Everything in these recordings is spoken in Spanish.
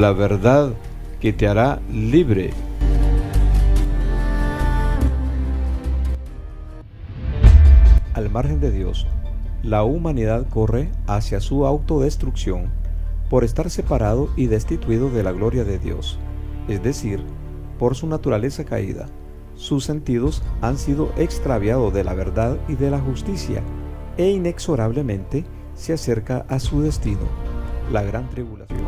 la verdad que te hará libre. Al margen de Dios, la humanidad corre hacia su autodestrucción por estar separado y destituido de la gloria de Dios, es decir, por su naturaleza caída. Sus sentidos han sido extraviados de la verdad y de la justicia, e inexorablemente se acerca a su destino, la gran tribulación.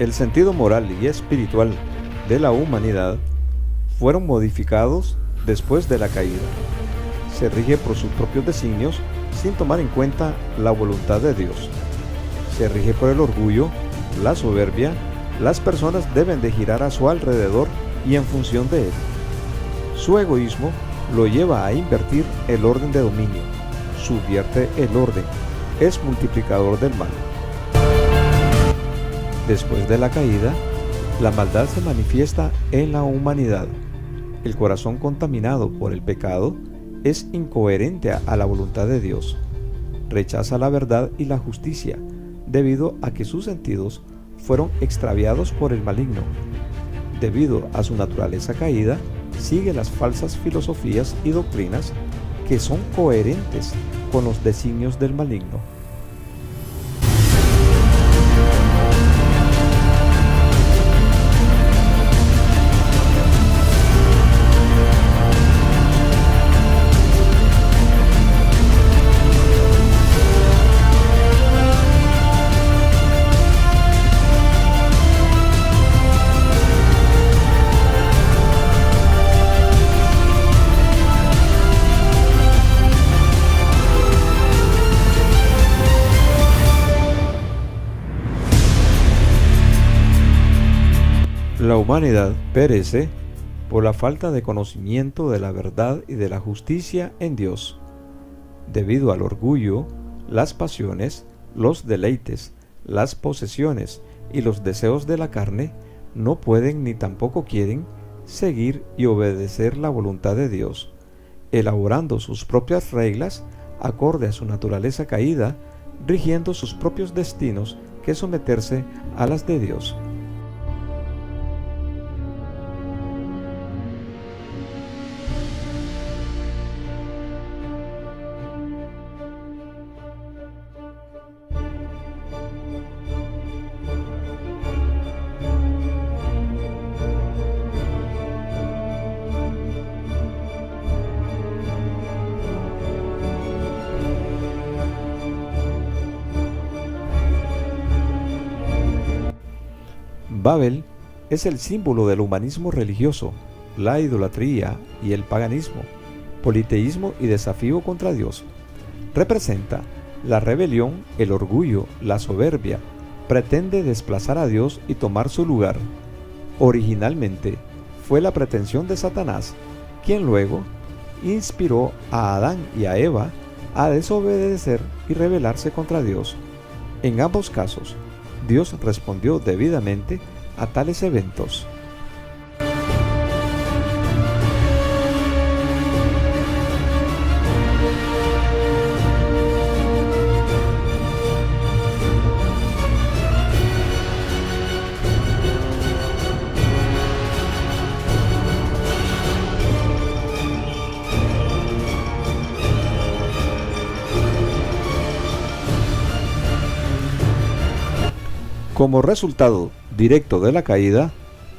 El sentido moral y espiritual de la humanidad fueron modificados después de la caída. Se rige por sus propios designios sin tomar en cuenta la voluntad de Dios. Se rige por el orgullo, la soberbia. Las personas deben de girar a su alrededor y en función de él. Su egoísmo lo lleva a invertir el orden de dominio, subvierte el orden, es multiplicador del mal. Después de la caída, la maldad se manifiesta en la humanidad. El corazón contaminado por el pecado es incoherente a la voluntad de Dios. Rechaza la verdad y la justicia, debido a que sus sentidos fueron extraviados por el maligno. Debido a su naturaleza caída, sigue las falsas filosofías y doctrinas que son coherentes con los designios del maligno. La humanidad perece por la falta de conocimiento de la verdad y de la justicia en Dios. Debido al orgullo, las pasiones, los deleites, las posesiones y los deseos de la carne, no pueden ni tampoco quieren seguir y obedecer la voluntad de Dios, elaborando sus propias reglas acorde a su naturaleza caída, rigiendo sus propios destinos que someterse a las de Dios. Babel es el símbolo del humanismo religioso, la idolatría y el paganismo, politeísmo y desafío contra Dios. Representa la rebelión, el orgullo, la soberbia, pretende desplazar a Dios y tomar su lugar. Originalmente fue la pretensión de Satanás, quien luego inspiró a Adán y a Eva a desobedecer y rebelarse contra Dios. En ambos casos, Dios respondió debidamente a tales eventos. Como resultado directo de la caída,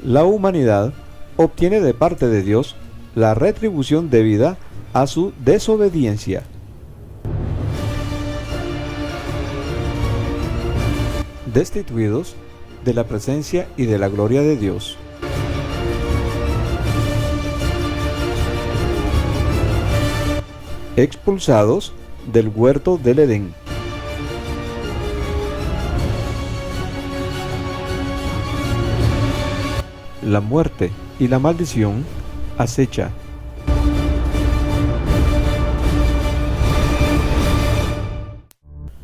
la humanidad obtiene de parte de Dios la retribución debida a su desobediencia. Destituidos de la presencia y de la gloria de Dios. Expulsados del huerto del Edén. La muerte y la maldición acecha.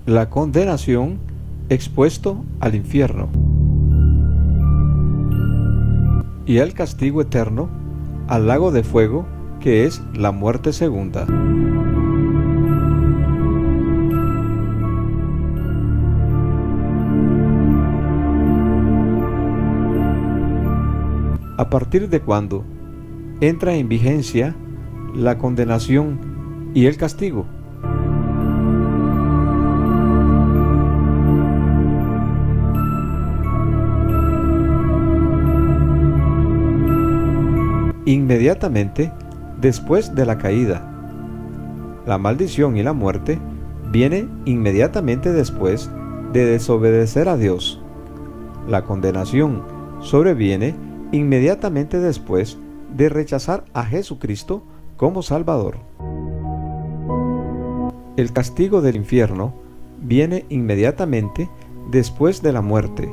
la condenación, expuesto al infierno, y el castigo eterno, al lago de fuego, que es la muerte segunda. ¿A partir de cuándo entra en vigencia la condenación y el castigo? Inmediatamente después de la caída. La maldición y la muerte viene inmediatamente después de desobedecer a Dios. La condenación sobreviene inmediatamente después de rechazar a Jesucristo como Salvador. El castigo del infierno viene inmediatamente después de la muerte,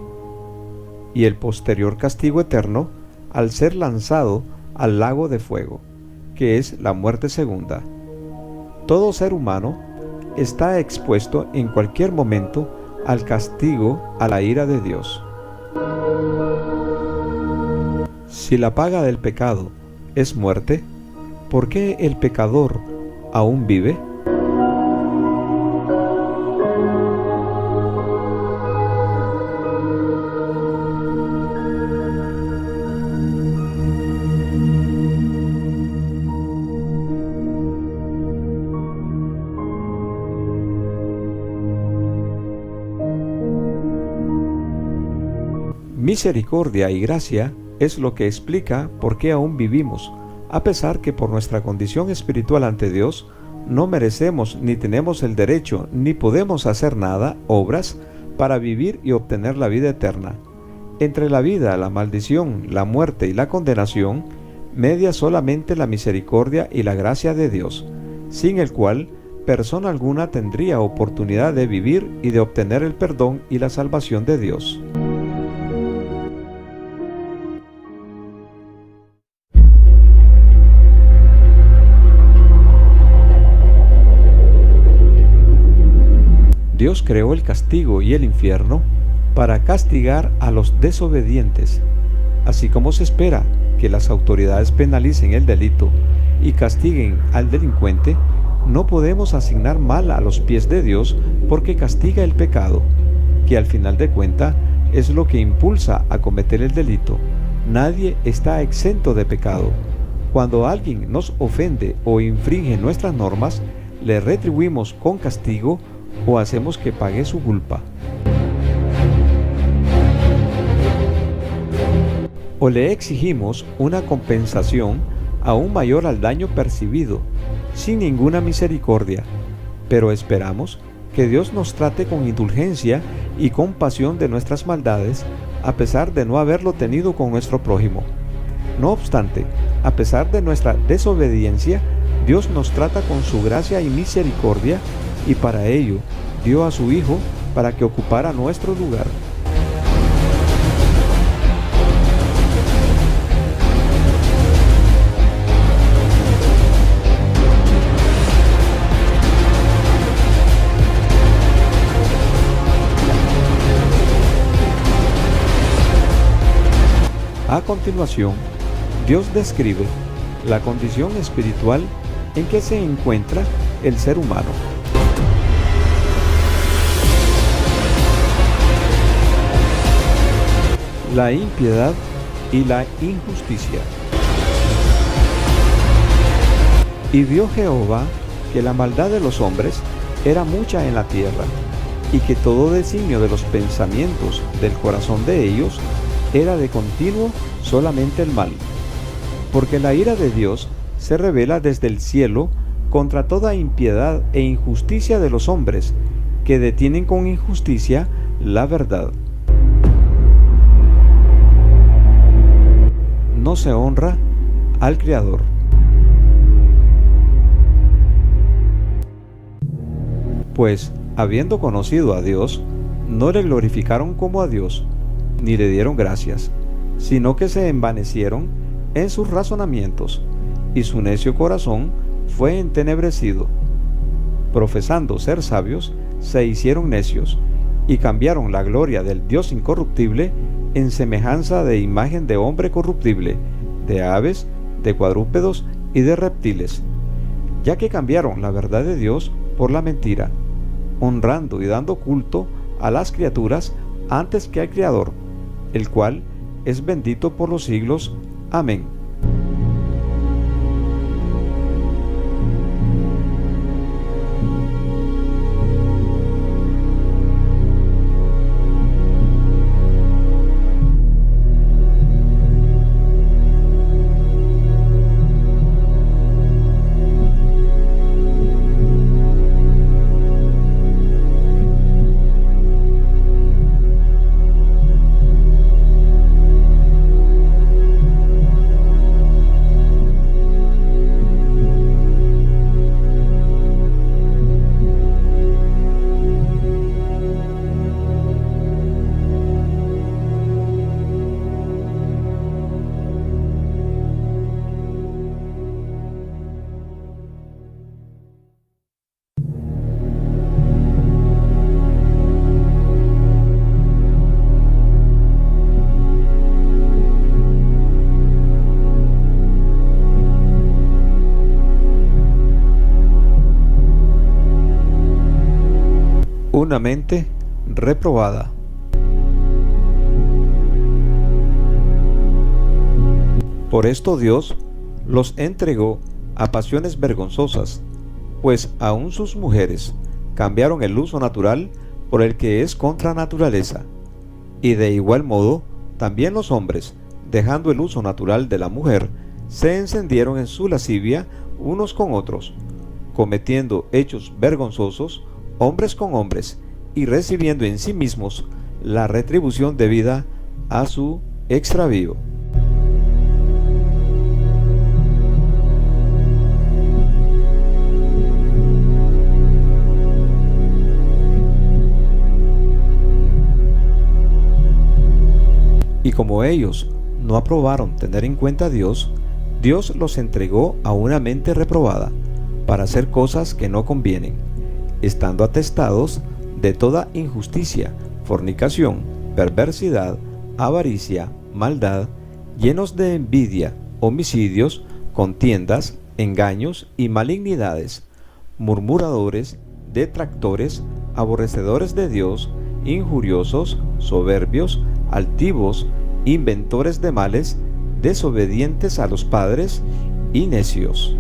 y el posterior castigo eterno al ser lanzado al lago de fuego, que es la muerte segunda. Todo ser humano está expuesto en cualquier momento al castigo, a la ira de Dios. Si la paga del pecado es muerte, ¿por qué el pecador aún vive? Misericordia y gracia es lo que explica por qué aún vivimos, a pesar que por nuestra condición espiritual ante Dios no merecemos ni tenemos el derecho ni podemos hacer nada, obras, para vivir y obtener la vida eterna. Entre la vida, la maldición, la muerte y la condenación, media solamente la misericordia y la gracia de Dios, sin el cual persona alguna tendría oportunidad de vivir y de obtener el perdón y la salvación de Dios. Dios creó el castigo y el infierno para castigar a los desobedientes, así como se espera que las autoridades penalicen el delito y castiguen al delincuente. No podemos asignar mal a los pies de Dios porque castiga el pecado, que al final de cuentas es lo que impulsa a cometer el delito. Nadie está exento de pecado. Cuando alguien nos ofende o infringe nuestras normas, le retribuimos con castigo o hacemos que pague su culpa. O le exigimos una compensación aún mayor al daño percibido, sin ninguna misericordia, pero esperamos que Dios nos trate con indulgencia y compasión de nuestras maldades, a pesar de no haberlo tenido con nuestro prójimo. No obstante, a pesar de nuestra desobediencia, Dios nos trata con su gracia y misericordia, y para ello dio a su Hijo para que ocupara nuestro lugar. A continuación, Dios describe la condición espiritual en que se encuentra el ser humano. La impiedad y la injusticia. Y vio Jehová que la maldad de los hombres era mucha en la tierra, y que todo designio de los pensamientos del corazón de ellos era de continuo solamente el mal. Porque la ira de Dios se revela desde el cielo contra toda impiedad e injusticia de los hombres, que detienen con injusticia la verdad. No se honra al Creador. Pues, habiendo conocido a Dios, no le glorificaron como a Dios, ni le dieron gracias, sino que se envanecieron en sus razonamientos, y su necio corazón fue entenebrecido. Profesando ser sabios, se hicieron necios, y cambiaron la gloria del Dios incorruptible en semejanza de imagen de hombre corruptible, de aves, de cuadrúpedos y de reptiles, ya que cambiaron la verdad de Dios por la mentira, honrando y dando culto a las criaturas antes que al Creador, el cual es bendito por los siglos. Amén. Una mente reprobada. Por esto Dios los entregó a pasiones vergonzosas, pues aun sus mujeres cambiaron el uso natural por el que es contra naturaleza, y de igual modo también los hombres, dejando el uso natural de la mujer, se encendieron en su lascivia unos con otros, cometiendo hechos vergonzosos hombres con hombres, y recibiendo en sí mismos la retribución debida a su extravío. Y como ellos no aprobaron tener en cuenta a Dios, Dios los entregó a una mente reprobada, para hacer cosas que no convienen, estando atestados de toda injusticia, fornicación, perversidad, avaricia, maldad, llenos de envidia, homicidios, contiendas, engaños y malignidades, murmuradores, detractores, aborrecedores de Dios, injuriosos, soberbios, altivos, inventores de males, desobedientes a los padres y necios.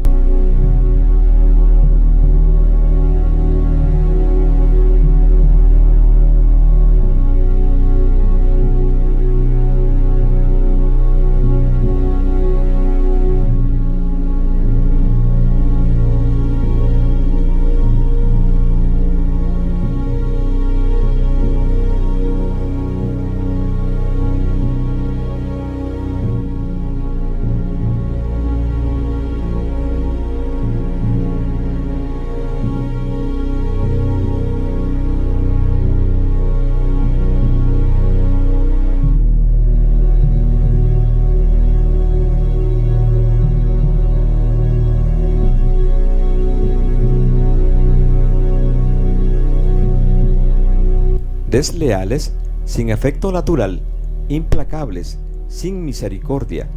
Desleales, sin afecto natural, implacables, sin misericordia,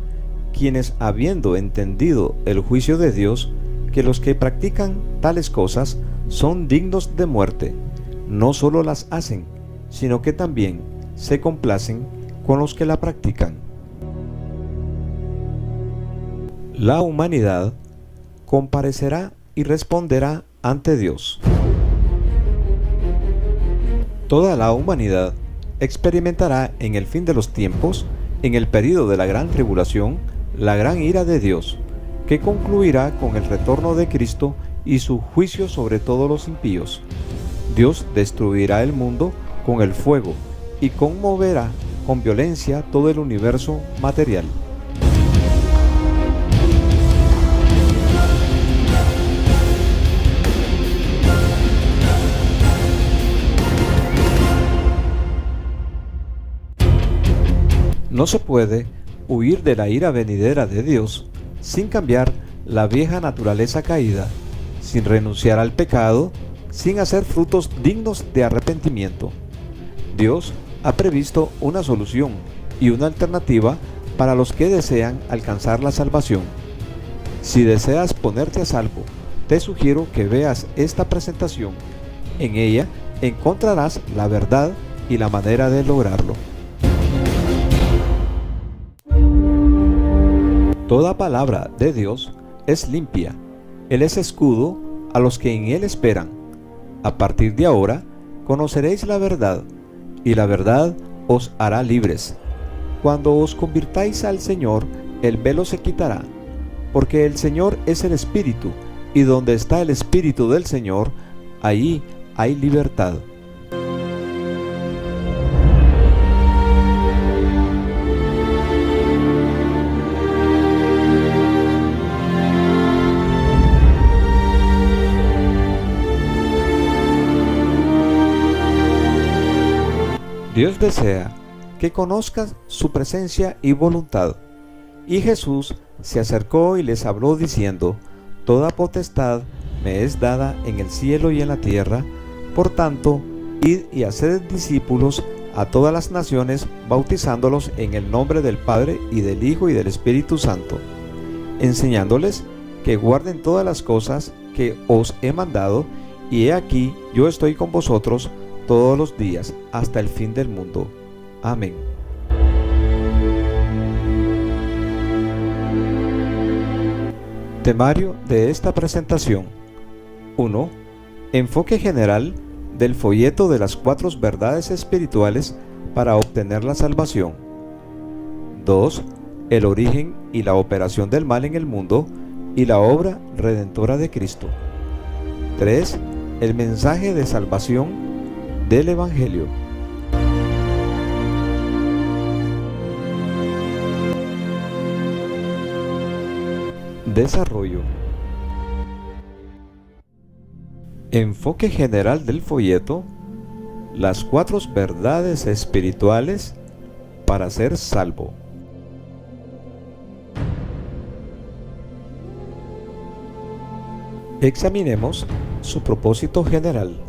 quienes habiendo entendido el juicio de Dios, que los que practican tales cosas son dignos de muerte, no solo las hacen, sino que también se complacen con los que la practican. La humanidad comparecerá y responderá ante Dios. Toda la humanidad experimentará en el fin de los tiempos, en el período de la gran tribulación, la gran ira de Dios, que concluirá con el retorno de Cristo y su juicio sobre todos los impíos. Dios destruirá el mundo con el fuego y conmoverá con violencia todo el universo material. No se puede huir de la ira venidera de Dios sin cambiar la vieja naturaleza caída, sin renunciar al pecado sin hacer frutos dignos de arrepentimiento. Dios ha previsto una solución y una alternativa para los que desean alcanzar la salvación. Si deseas ponerte a salvo, te sugiero que veas esta presentación. En ella encontrarás la verdad y la manera de lograrlo. Toda palabra de Dios es limpia. Él es escudo a los que en Él esperan. A partir de ahora, conoceréis la verdad, y la verdad os hará libres. Cuando os convirtáis al Señor, el velo se quitará, porque el Señor es el Espíritu, y donde está el Espíritu del Señor, ahí hay libertad. Dios desea que conozcas su presencia y voluntad. Y Jesús se acercó y les habló diciendo: Toda potestad me es dada en el cielo y en la tierra. Por tanto, id y haced discípulos a todas las naciones, bautizándolos en el nombre del Padre y del Hijo y del Espíritu Santo, enseñándoles que guarden todas las cosas que os he mandado, y he aquí yo estoy con vosotros todos los días hasta el fin del mundo. Amén. Temario de esta presentación. 1. Enfoque general del folleto de las 4 verdades espirituales para obtener la salvación. 2. El origen y la operación del mal en el mundo y la obra redentora de Cristo. 3. El mensaje de salvación del Evangelio. Desarrollo. Enfoque general del folleto: las 4 verdades espirituales para ser salvo. Examinemos su propósito general.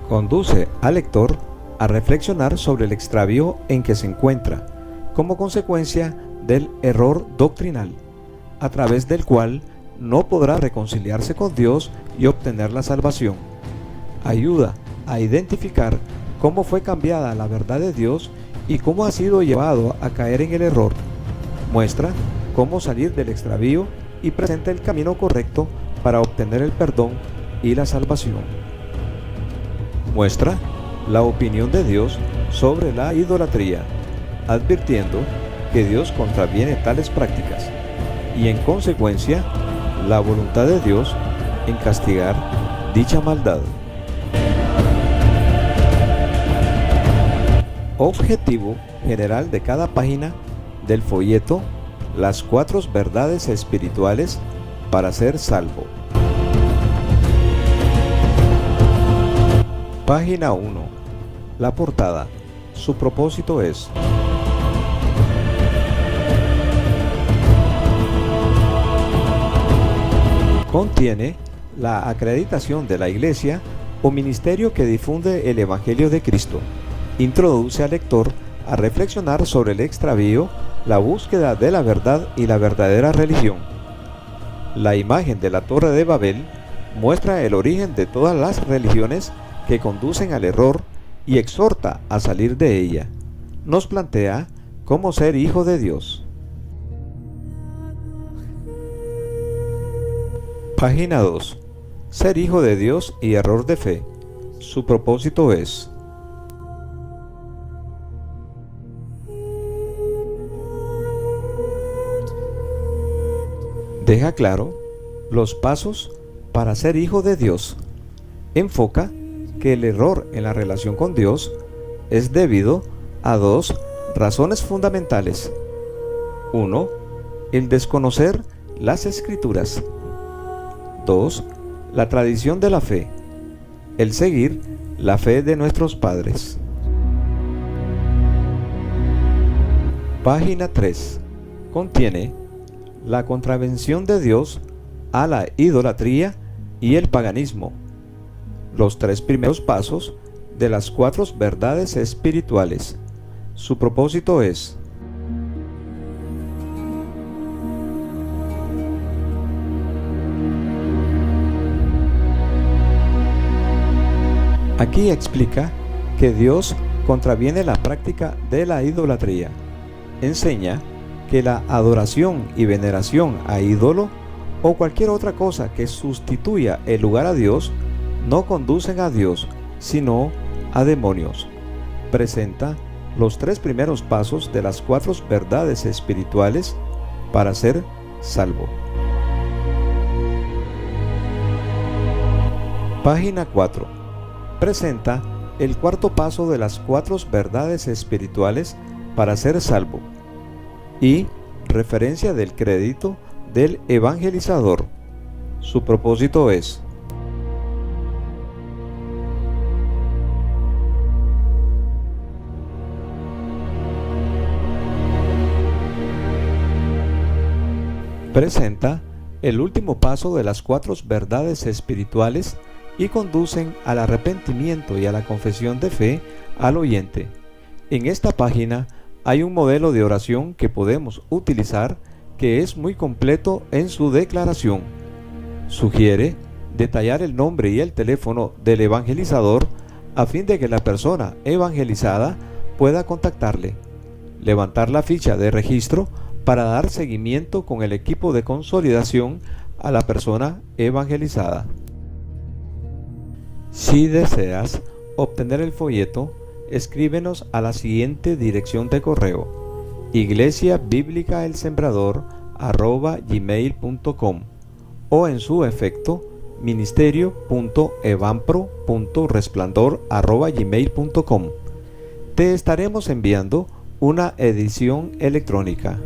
Conduce al lector a reflexionar sobre el extravío en que se encuentra, como consecuencia del error doctrinal, a través del cual no podrá reconciliarse con Dios y obtener la salvación. Ayuda a identificar cómo fue cambiada la verdad de Dios y cómo ha sido llevado a caer en el error. Muestra cómo salir del extravío y presenta el camino correcto para obtener el perdón y la salvación. Muestra la opinión de Dios sobre la idolatría, advirtiendo que Dios contraviene tales prácticas y en consecuencia la voluntad de Dios en castigar dicha maldad. Objetivo general de cada página del folleto: las 4 verdades espirituales para ser salvo. Página 1. La portada. Su propósito es: contiene la acreditación de la Iglesia o ministerio que difunde el Evangelio de Cristo. Introduce al lector a reflexionar sobre el extravío, la búsqueda de la verdad y la verdadera religión. La imagen de la Torre de Babel muestra el origen de todas las religiones que conducen al error y exhorta a salir de ella. Nos plantea cómo ser hijo de Dios. Página 2. Ser hijo de Dios y error de fe. Su propósito es: deja claro los pasos para ser hijo de Dios. Enfoca que el error en la relación con Dios es debido a 2 razones fundamentales. 1. El desconocer las Escrituras. 2. La tradición de la fe. El seguir la fe de nuestros padres. Página 3. contiene la contravención de Dios a la idolatría y el paganismo, los 3 primeros pasos de las 4 verdades espirituales. Su propósito es: aquí explica que Dios contraviene la práctica de la idolatría. Enseña que la adoración y veneración a ídolo o cualquier otra cosa que sustituya el lugar a Dios no conducen a Dios, sino a demonios. Presenta los 3 primeros pasos de las 4 verdades espirituales para ser salvo. Página 4. Presenta el 4º paso de las 4 verdades espirituales para ser salvo y referencia del crédito del evangelizador. Su propósito es: presenta el último paso de las 4 verdades espirituales y conducen al arrepentimiento y a la confesión de fe al oyente. En esta página hay un modelo de oración que podemos utilizar que es muy completo en su declaración. Sugiere detallar el nombre y el teléfono del evangelizador a fin de que la persona evangelizada pueda contactarle, levantar la ficha de registro para dar seguimiento con el equipo de consolidación a la persona evangelizada. Si deseas obtener el folleto, escríbenos a la siguiente dirección de correo: iglesiabiblicaelsembrador@gmail.com o en su efecto ministerio.evampro.resplandor@gmail.com. Te estaremos enviando una edición electrónica.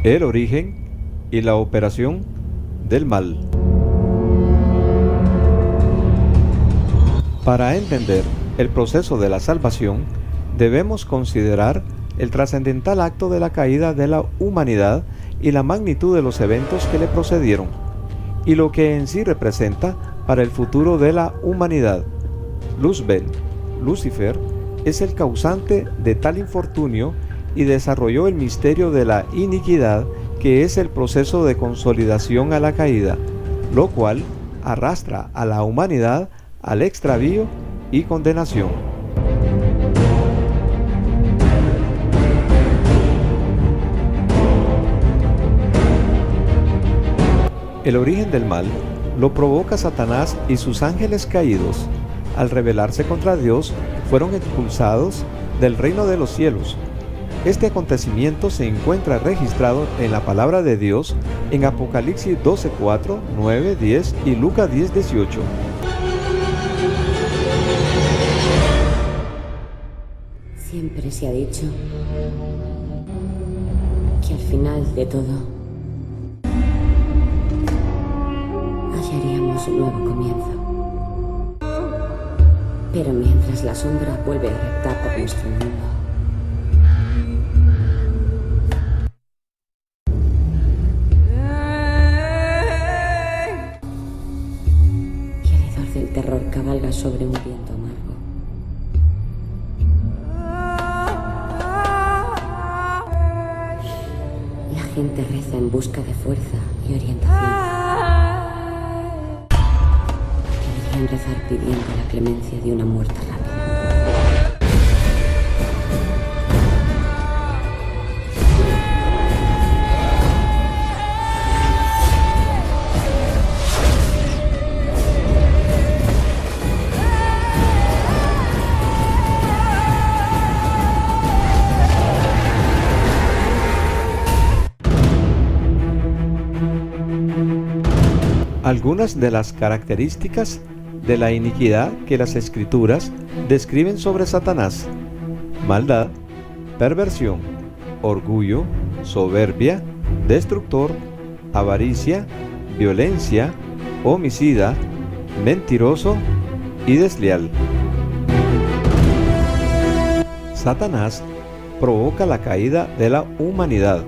El origen y la operación del mal. Para entender el proceso de la salvación, debemos considerar el trascendental acto de la caída de la humanidad y la magnitud de los eventos que le procedieron, y lo que en sí representa para el futuro de la humanidad. Luzbel, Lucifer, es el causante de tal infortunio y desarrolló el misterio de la iniquidad, que es el proceso de consolidación a la caída, lo cual arrastra a la humanidad al extravío y condenación. El origen del mal lo provoca Satanás y sus ángeles caídos. Al rebelarse contra Dios, fueron expulsados del reino de los cielos. Este acontecimiento se encuentra registrado en la palabra de Dios en Apocalipsis 12:4, 9, 10 y Lucas 10:18. Siempre se ha dicho que al final de todo hallaríamos un nuevo comienzo. Pero mientras la sombra vuelve a reptar por nuestro mundo, y el hedor del terror cabalga sobre un viento amargo, la gente reza en busca de fuerza y orientación. Deberían rezar pidiendo la clemencia de una muerte rápida. Algunas de las características de la iniquidad que las Escrituras describen sobre Satanás: maldad, perversión, orgullo, soberbia, destructor, avaricia, violencia, homicida, mentiroso y desleal. Satanás provoca la caída de la humanidad.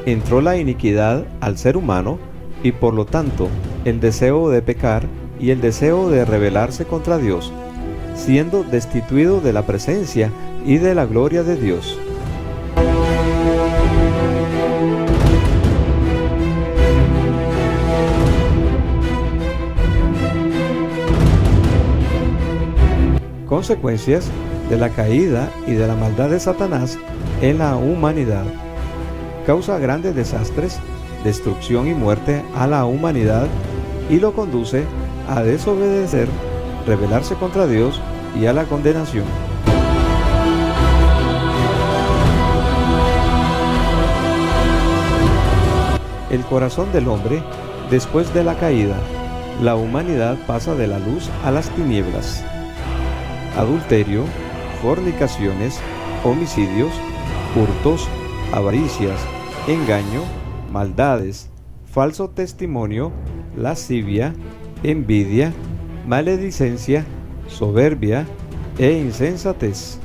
Entró la iniquidad al ser humano y por lo tanto el deseo de pecar y el deseo de rebelarse contra Dios, siendo destituido de la presencia y de la gloria de Dios. Consecuencias de la caída y de la maldad de Satanás en la humanidad. Causa grandes desastres, destrucción y muerte a la humanidad y lo conduce a desobedecer, rebelarse contra Dios y a la condenación. El corazón del hombre, después de la caída, la humanidad pasa de la luz a las tinieblas. Adulterio, fornicaciones, homicidios, hurtos, avaricias, engaño, maldades, falso testimonio, lascivia, envidia, maledicencia, soberbia e insensatez.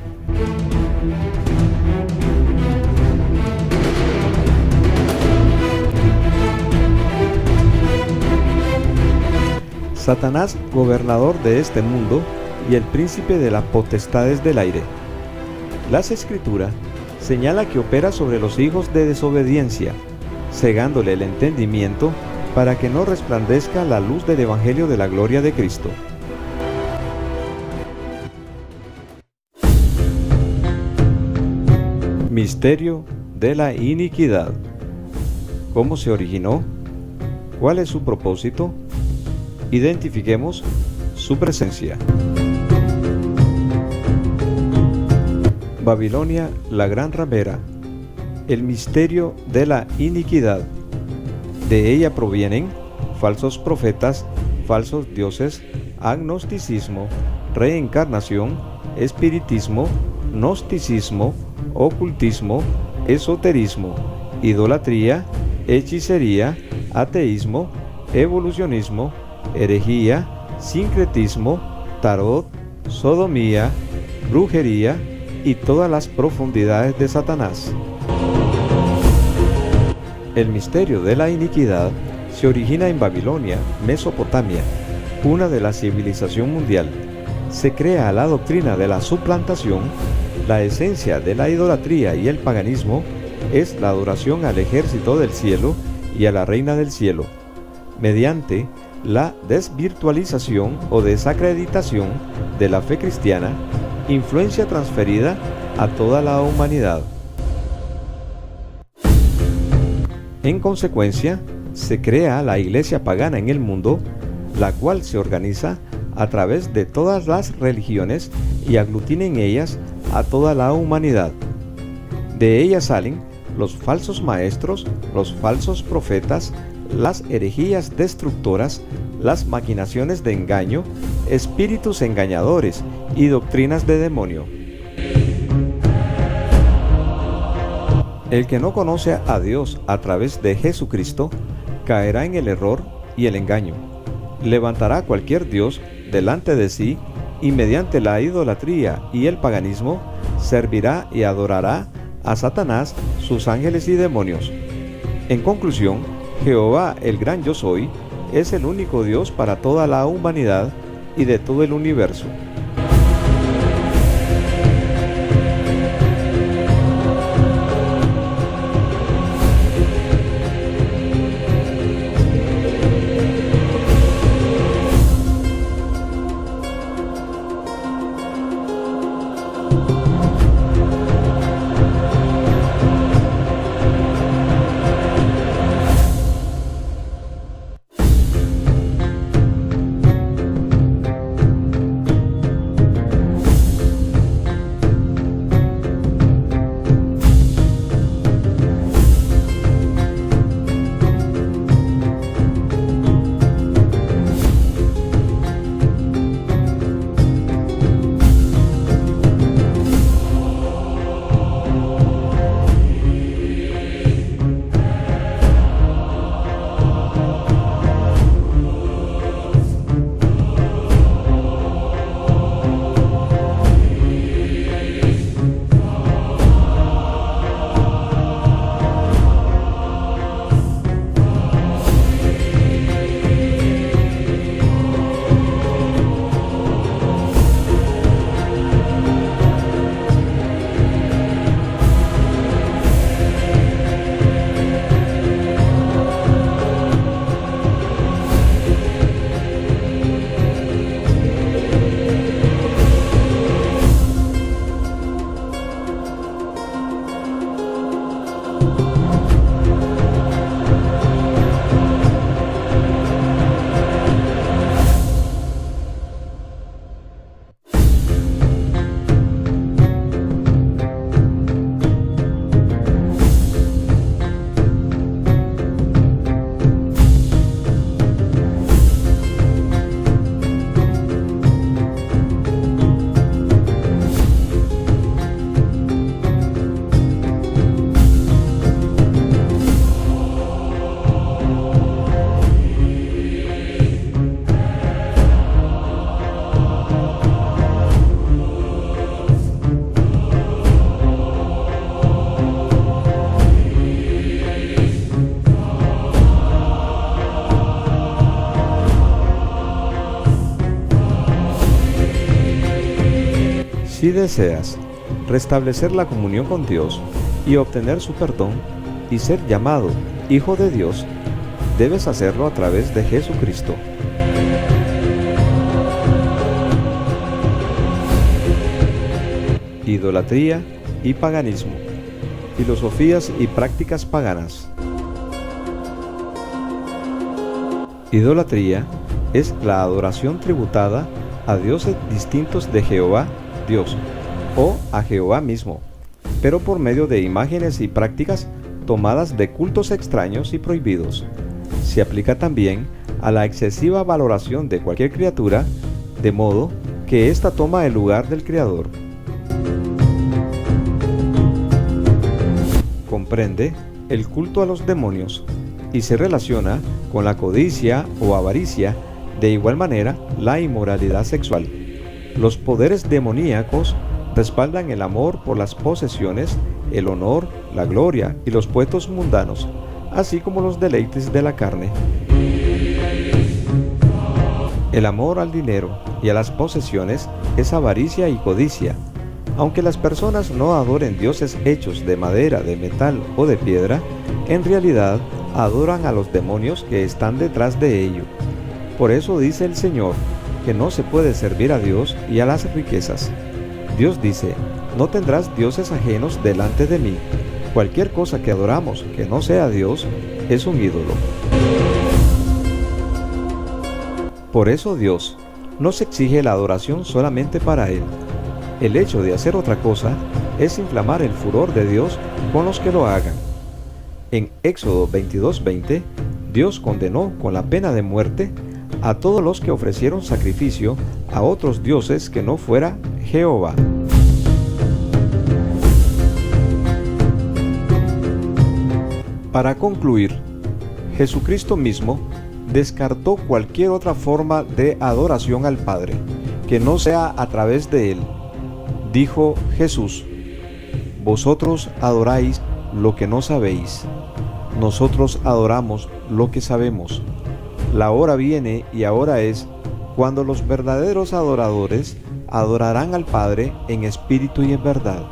Satanás, gobernador de este mundo y el príncipe de las potestades del aire. Las Escrituras señala que opera sobre los hijos de desobediencia, cegándole el entendimiento para que no resplandezca la luz del Evangelio de la gloria de Cristo. Misterio de la iniquidad. ¿Cómo se originó? ¿Cuál es su propósito? Identifiquemos su presencia. Babilonia, la gran ramera. El misterio de la iniquidad. De ella provienen falsos profetas, falsos dioses, agnosticismo, reencarnación, espiritismo, gnosticismo, ocultismo, esoterismo, idolatría, hechicería, ateísmo, evolucionismo, herejía, sincretismo, tarot, sodomía, brujería y todas las profundidades de Satanás. El misterio de la iniquidad se origina en Babilonia, Mesopotamia, una de la civilización mundial. Se crea la doctrina de la suplantación. La esencia de la idolatría y el paganismo es la adoración al ejército del cielo y a la reina del cielo, mediante la desvirtualización o desacreditación de la fe cristiana, influencia transferida a toda la humanidad. En consecuencia, se crea la iglesia pagana en el mundo, la cual se organiza a través de todas las religiones y aglutina en ellas a toda la humanidad. De ellas salen los falsos maestros, los falsos profetas, las herejías destructoras, las maquinaciones de engaño, espíritus engañadores y doctrinas de demonio. El que no conoce a Dios a través de Jesucristo caerá en el error y el engaño. Levantará cualquier dios delante de sí y mediante la idolatría y el paganismo servirá y adorará a Satanás, sus ángeles y demonios. En conclusión, Jehová, el gran yo soy, es el único Dios para toda la humanidad y de todo el universo. Si deseas restablecer la comunión con Dios y obtener su perdón y ser llamado Hijo de Dios, debes hacerlo a través de Jesucristo. Idolatría y paganismo. Filosofías y prácticas paganas. Idolatría es la adoración tributada a dioses distintos de Jehová, Dios, o a Jehová mismo, pero por medio de imágenes y prácticas tomadas de cultos extraños y prohibidos. Se aplica también a la excesiva valoración de cualquier criatura, de modo que ésta toma el lugar del Creador. Comprende el culto a los demonios y se relaciona con la codicia o avaricia, de igual manera la inmoralidad sexual. Los poderes demoníacos respaldan el amor por las posesiones, el honor, la gloria y los puestos mundanos, así como los deleites de la carne. El amor al dinero y a las posesiones es avaricia y codicia. Aunque las personas no adoren dioses hechos de madera, de metal o de piedra, en realidad adoran a los demonios que están detrás de ello. Por eso dice el Señor que no se puede servir a Dios y a las riquezas. Dios dice: no tendrás dioses ajenos delante de mí. Cualquier cosa que adoramos que no sea Dios es un ídolo. Por eso Dios nos exige la adoración solamente para Él. El hecho de hacer otra cosa es inflamar el furor de Dios con los que lo hagan. En Éxodo 22:20, Dios condenó con la pena de muerte a todos los que ofrecieron sacrificio a otros dioses que no fuera Jehová. Para concluir, Jesucristo mismo descartó cualquier otra forma de adoración al Padre que no sea a través de Él. Dijo Jesús: vosotros adoráis lo que no sabéis, nosotros adoramos lo que sabemos. La hora viene y ahora es cuando los verdaderos adoradores adorarán al Padre en espíritu y en verdad,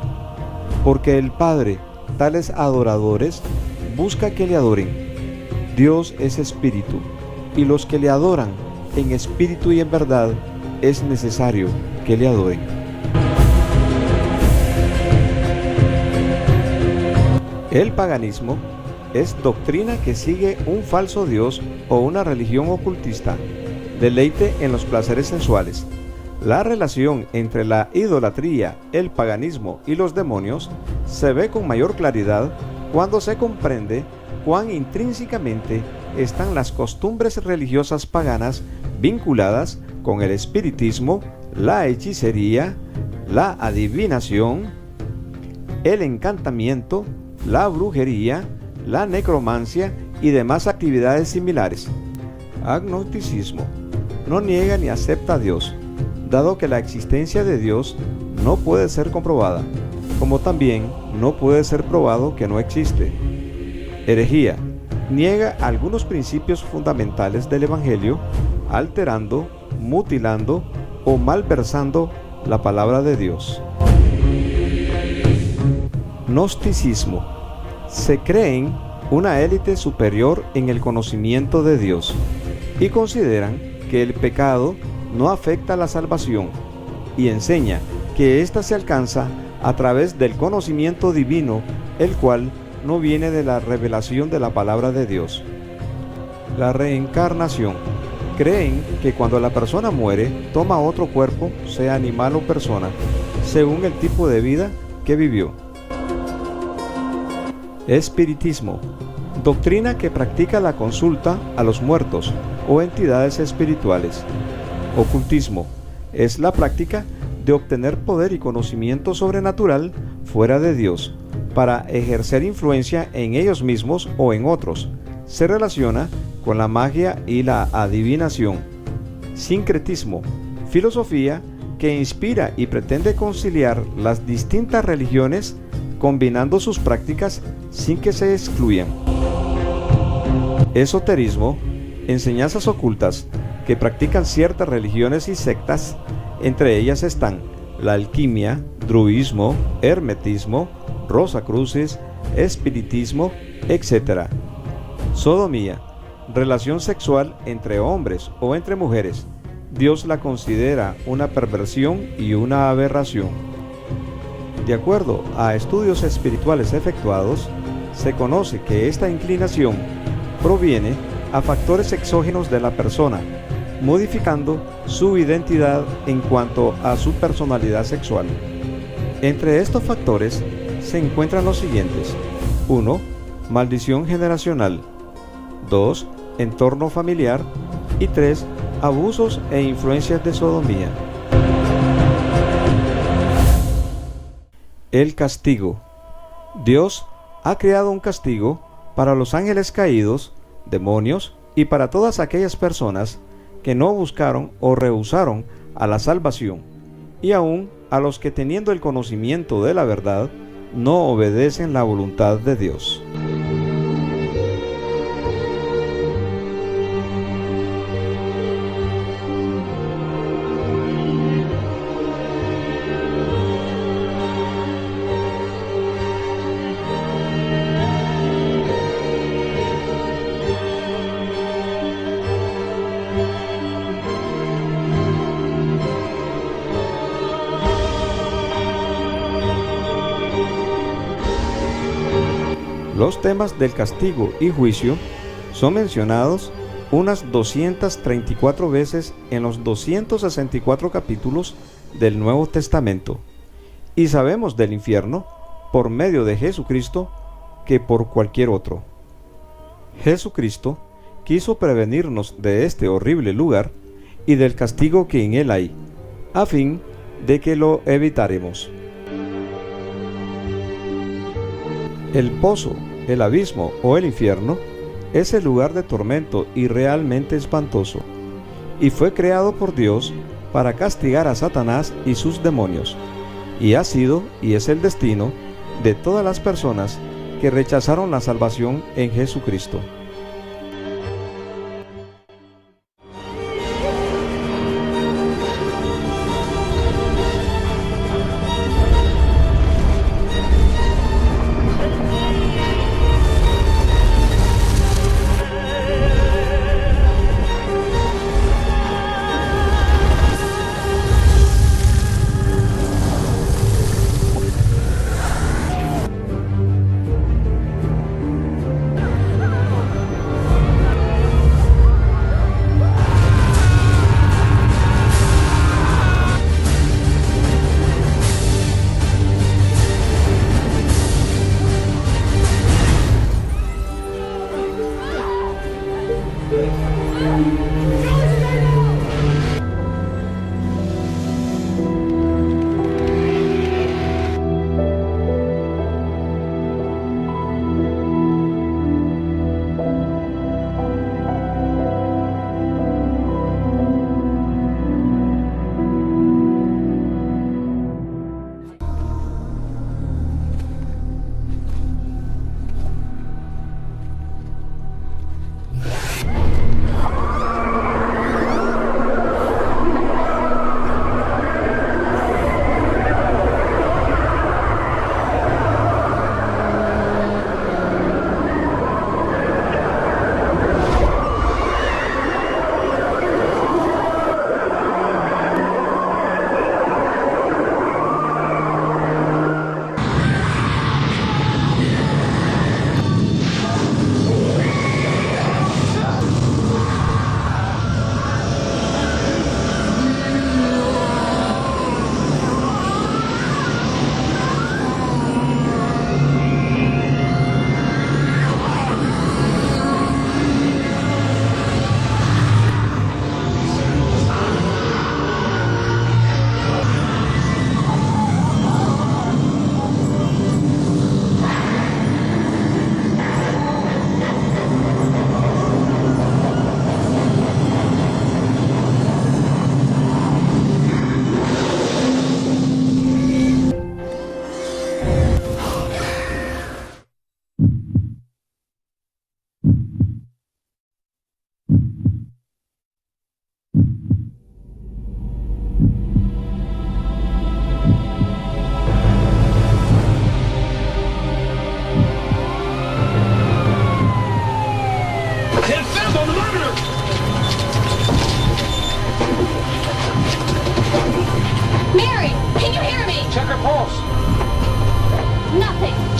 porque el Padre tales adoradores busca que le adoren. Dios es espíritu, y los que le adoran en espíritu y en verdad es necesario que le adoren. El paganismo es doctrina que sigue un falso dios o una religión ocultista, deleite en los placeres sensuales. La relación entre la idolatría, el paganismo y los demonios se ve con mayor claridad cuando se comprende cuán intrínsecamente están las costumbres religiosas paganas vinculadas con el espiritismo, la hechicería, la adivinación, el encantamiento, la brujería, la necromancia y demás actividades similares. Agnosticismo: no niega ni acepta a Dios, dado que la existencia de Dios no puede ser comprobada, como también no puede ser probado que no existe. Herejía: niega algunos principios fundamentales del Evangelio, alterando, mutilando o malversando la palabra de Dios. Gnosticismo: se creen una élite superior en el conocimiento de Dios y consideran que el pecado no afecta la salvación, y enseña que ésta se alcanza a través del conocimiento divino, el cual no viene de la revelación de la palabra de Dios. La reencarnación: creen que cuando la persona muere, toma otro cuerpo, sea animal o persona, según el tipo de vida que vivió. Espiritismo: doctrina que practica la consulta a los muertos o entidades espirituales. Ocultismo: es la práctica de obtener poder y conocimiento sobrenatural fuera de Dios para ejercer influencia en ellos mismos o en otros. Se relaciona con la magia y la adivinación. Sincretismo: filosofía que inspira y pretende conciliar las distintas religiones, combinando sus prácticas sin que se excluyan. Esoterismo: enseñanzas ocultas que practican ciertas religiones y sectas. Entre ellas están la alquimia, druidismo, hermetismo, rosacruces, espiritismo, etc. Sodomía, relación sexual entre hombres o entre mujeres. Dios la considera una perversión y una aberración. De acuerdo a estudios espirituales efectuados, se conoce que esta inclinación proviene a factores exógenos de la persona, modificando su identidad en cuanto a su personalidad sexual. Entre estos factores se encuentran los siguientes: 1. Maldición generacional. 2. Entorno familiar. Y 3. Abusos e influencias de sodomía. El castigo. Dios ha creado un castigo para los ángeles caídos, demonios y para todas aquellas personas que no buscaron o rehusaron a la salvación, y aún a los que, teniendo el conocimiento de la verdad, no obedecen la voluntad de Dios. Los temas del castigo y juicio son mencionados unas 234 veces en los 264 capítulos del Nuevo Testamento, y sabemos del infierno, por medio de Jesucristo, que por cualquier otro. Jesucristo quiso prevenirnos de este horrible lugar y del castigo que en él hay, a fin de que lo evitáremos. El pozo, el abismo o el infierno es el lugar de tormento y realmente espantoso, y fue creado por Dios para castigar a Satanás y sus demonios, y ha sido y es el destino de todas las personas que rechazaron la salvación en Jesucristo.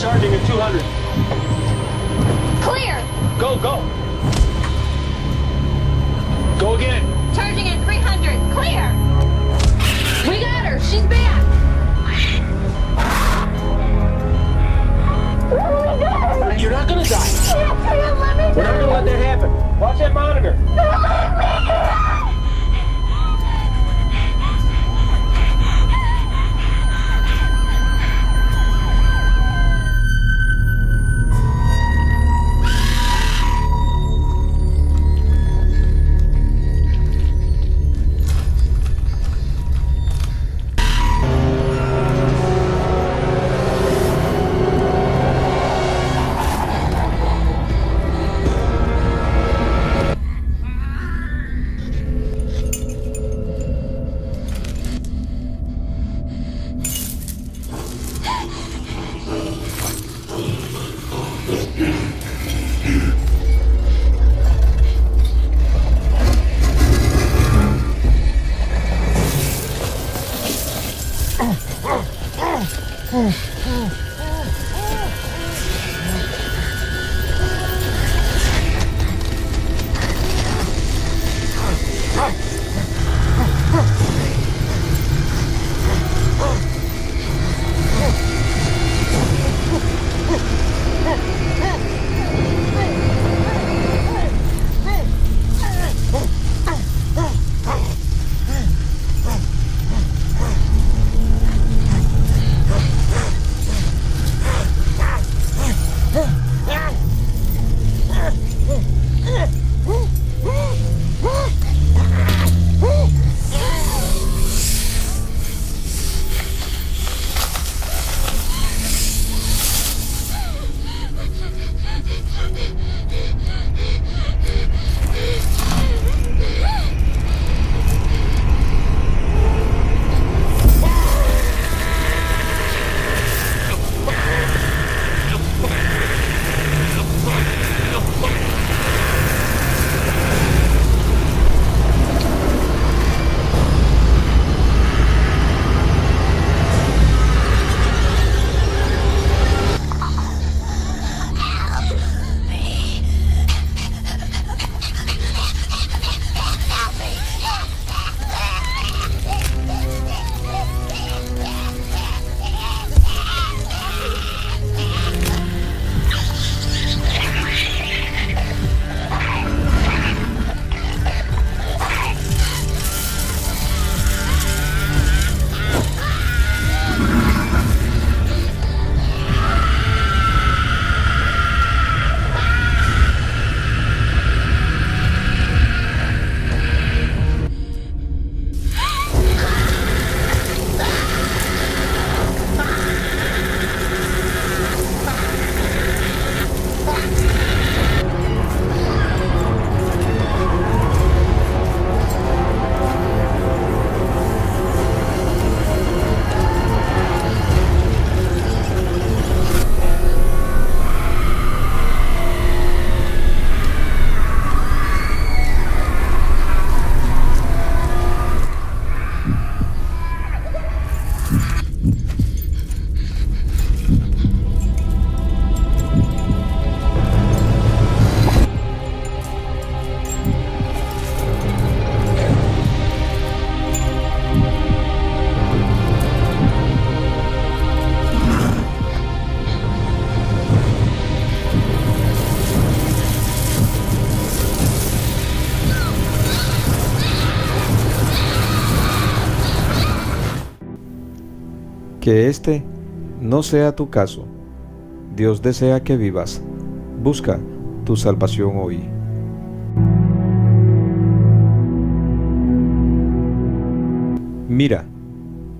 Charging at 200. Clear! Go, go! Go again. Charging at 300. Clear! We got her. She's back. You're not gonna die. We're not gonna let that happen. Watch that monitor. Que este no sea tu caso. Dios desea que vivas. Busca tu salvación hoy. Mira,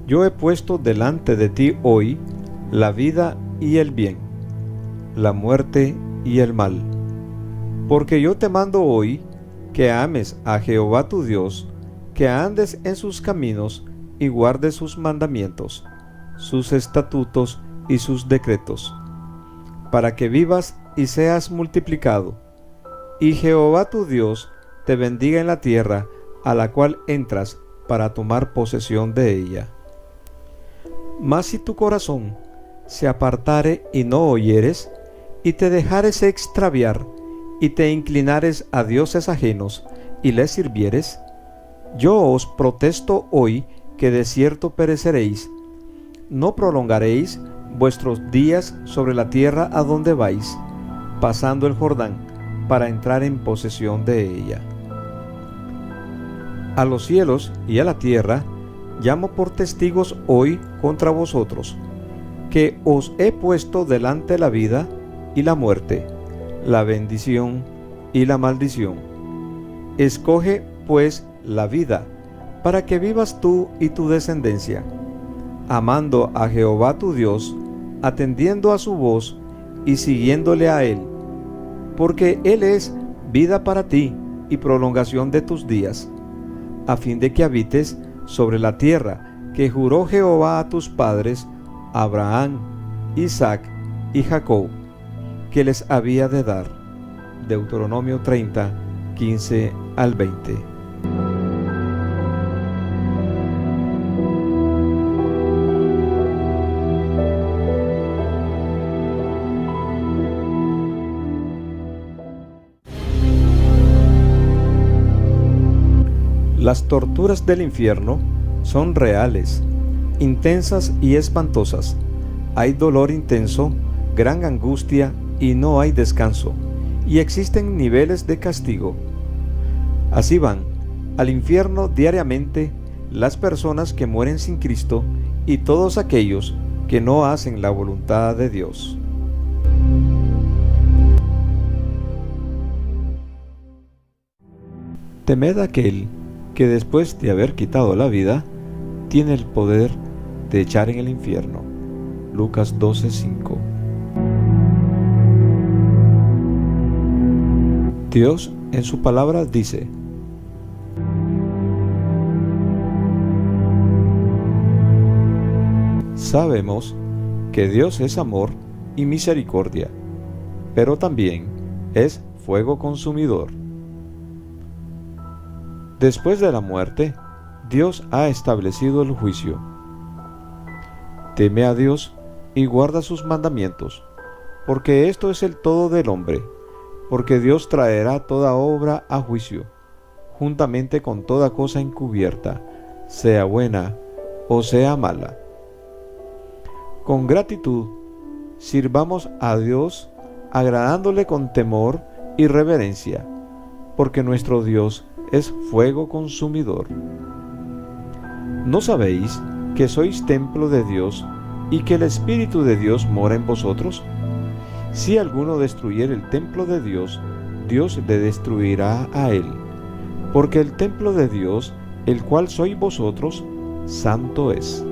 yo he puesto delante de ti hoy la vida y el bien, la muerte y el mal. Porque yo te mando hoy que ames a Jehová tu Dios, que andes en sus caminos y guardes sus mandamientos, sus estatutos y sus decretos, para que vivas y seas multiplicado, y Jehová tu Dios te bendiga en la tierra a la cual entras para tomar posesión de ella. Mas si tu corazón se apartare y no oyeres, y te dejares extraviar, y te inclinares a dioses ajenos, y les sirvieres, yo os protesto hoy que de cierto pereceréis. No prolongaréis vuestros días sobre la tierra a donde vais, pasando el Jordán, para entrar en posesión de ella. A los cielos y a la tierra llamo por testigos hoy contra vosotros, que os he puesto delante la vida y la muerte, la bendición y la maldición. Escoge, pues, la vida, para que vivas tú y tu descendencia, amando a Jehová tu Dios, atendiendo a su voz y siguiéndole a Él, porque Él es vida para ti y prolongación de tus días, a fin de que habites sobre la tierra que juró Jehová a tus padres, Abraham, Isaac y Jacob, que les había de dar. Deuteronomio 30, 15 al 20. Las torturas del infierno son reales, intensas y espantosas. Hay dolor intenso, gran angustia y no hay descanso, y existen niveles de castigo. Así van al infierno diariamente las personas que mueren sin Cristo y todos aquellos que no hacen la voluntad de Dios. Temed a aquel que después de haber quitado la vida, tiene el poder de echar en el infierno. Lucas 12:5. Dios en su palabra dice: sabemos que Dios es amor y misericordia, pero también es fuego consumidor. Después de la muerte, Dios ha establecido el juicio. Teme a Dios y guarda sus mandamientos, porque esto es el todo del hombre, porque Dios traerá toda obra a juicio, juntamente con toda cosa encubierta, sea buena o sea mala. Con gratitud, sirvamos a Dios, agradándole con temor y reverencia, porque nuestro Dios es fuego consumidor. ¿No sabéis que sois templo de Dios y que el Espíritu de Dios mora en vosotros? Si alguno destruyere el templo de Dios, Dios le destruirá a él, porque el templo de Dios, el cual sois vosotros, santo es.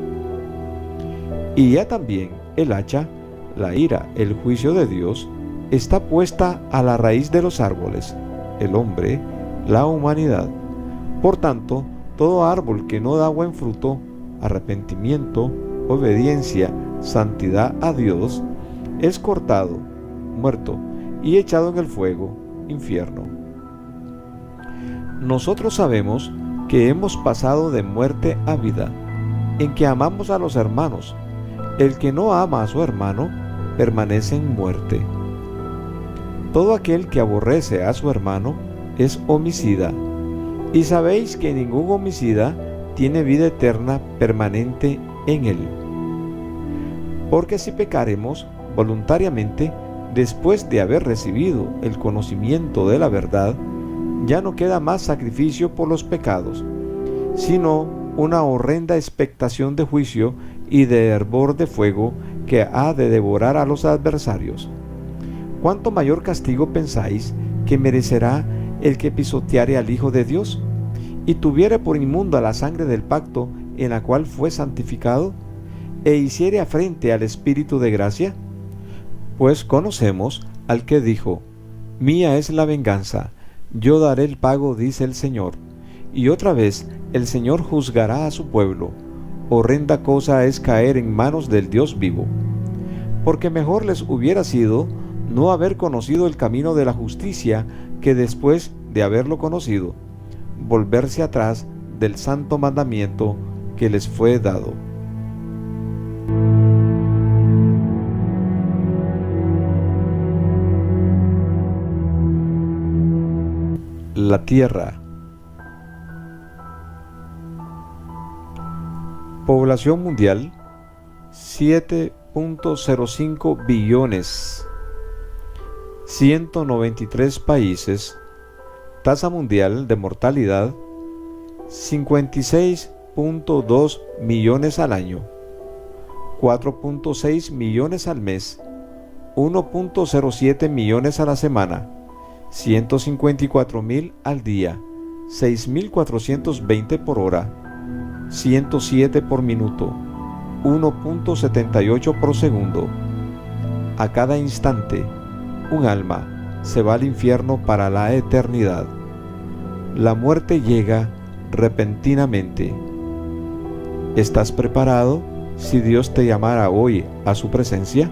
Y ya también el hacha, la ira, el juicio de Dios, está puesta a la raíz de los árboles, el hombre, la humanidad. Por tanto, todo árbol que no da buen fruto, arrepentimiento, obediencia, santidad a Dios, es cortado, muerto y echado en el fuego, infierno. Nosotros sabemos que hemos pasado de muerte a vida, en que amamos a los hermanos. El que no ama a su hermano, permanece en muerte. Todo aquel que aborrece a su hermano es homicida, y sabéis que ningún homicida tiene vida eterna permanente en él. Porque si pecaremos voluntariamente, después de haber recibido el conocimiento de la verdad, ya no queda más sacrificio por los pecados, sino una horrenda expectación de juicio y de hervor de fuego que ha de devorar a los adversarios. ¿Cuánto mayor castigo pensáis que merecerá el que pisoteare al Hijo de Dios, y tuviere por inmunda la sangre del pacto en la cual fue santificado, e hiciere afrente al Espíritu de gracia? Pues conocemos al que dijo: mía es la venganza, yo daré el pago, dice el Señor. Y otra vez el Señor juzgará a su pueblo. Horrenda cosa es caer en manos del Dios vivo. Porque mejor les hubiera sido no haber conocido el camino de la justicia, que después de haberlo conocido, volverse atrás del santo mandamiento que les fue dado. la Tierra. Población mundial 7.05 billones. 193 países. Tasa mundial de mortalidad 56.2 millones al año, 4.6 millones al mes, 1.07 millones a la semana, 154.000 al día, 6.420 por hora, 107 por minuto, 1.78 por segundo. A cada instante, un alma se va al infierno para la eternidad. La muerte llega repentinamente. ¿Estás preparado si Dios te llamara hoy a su presencia?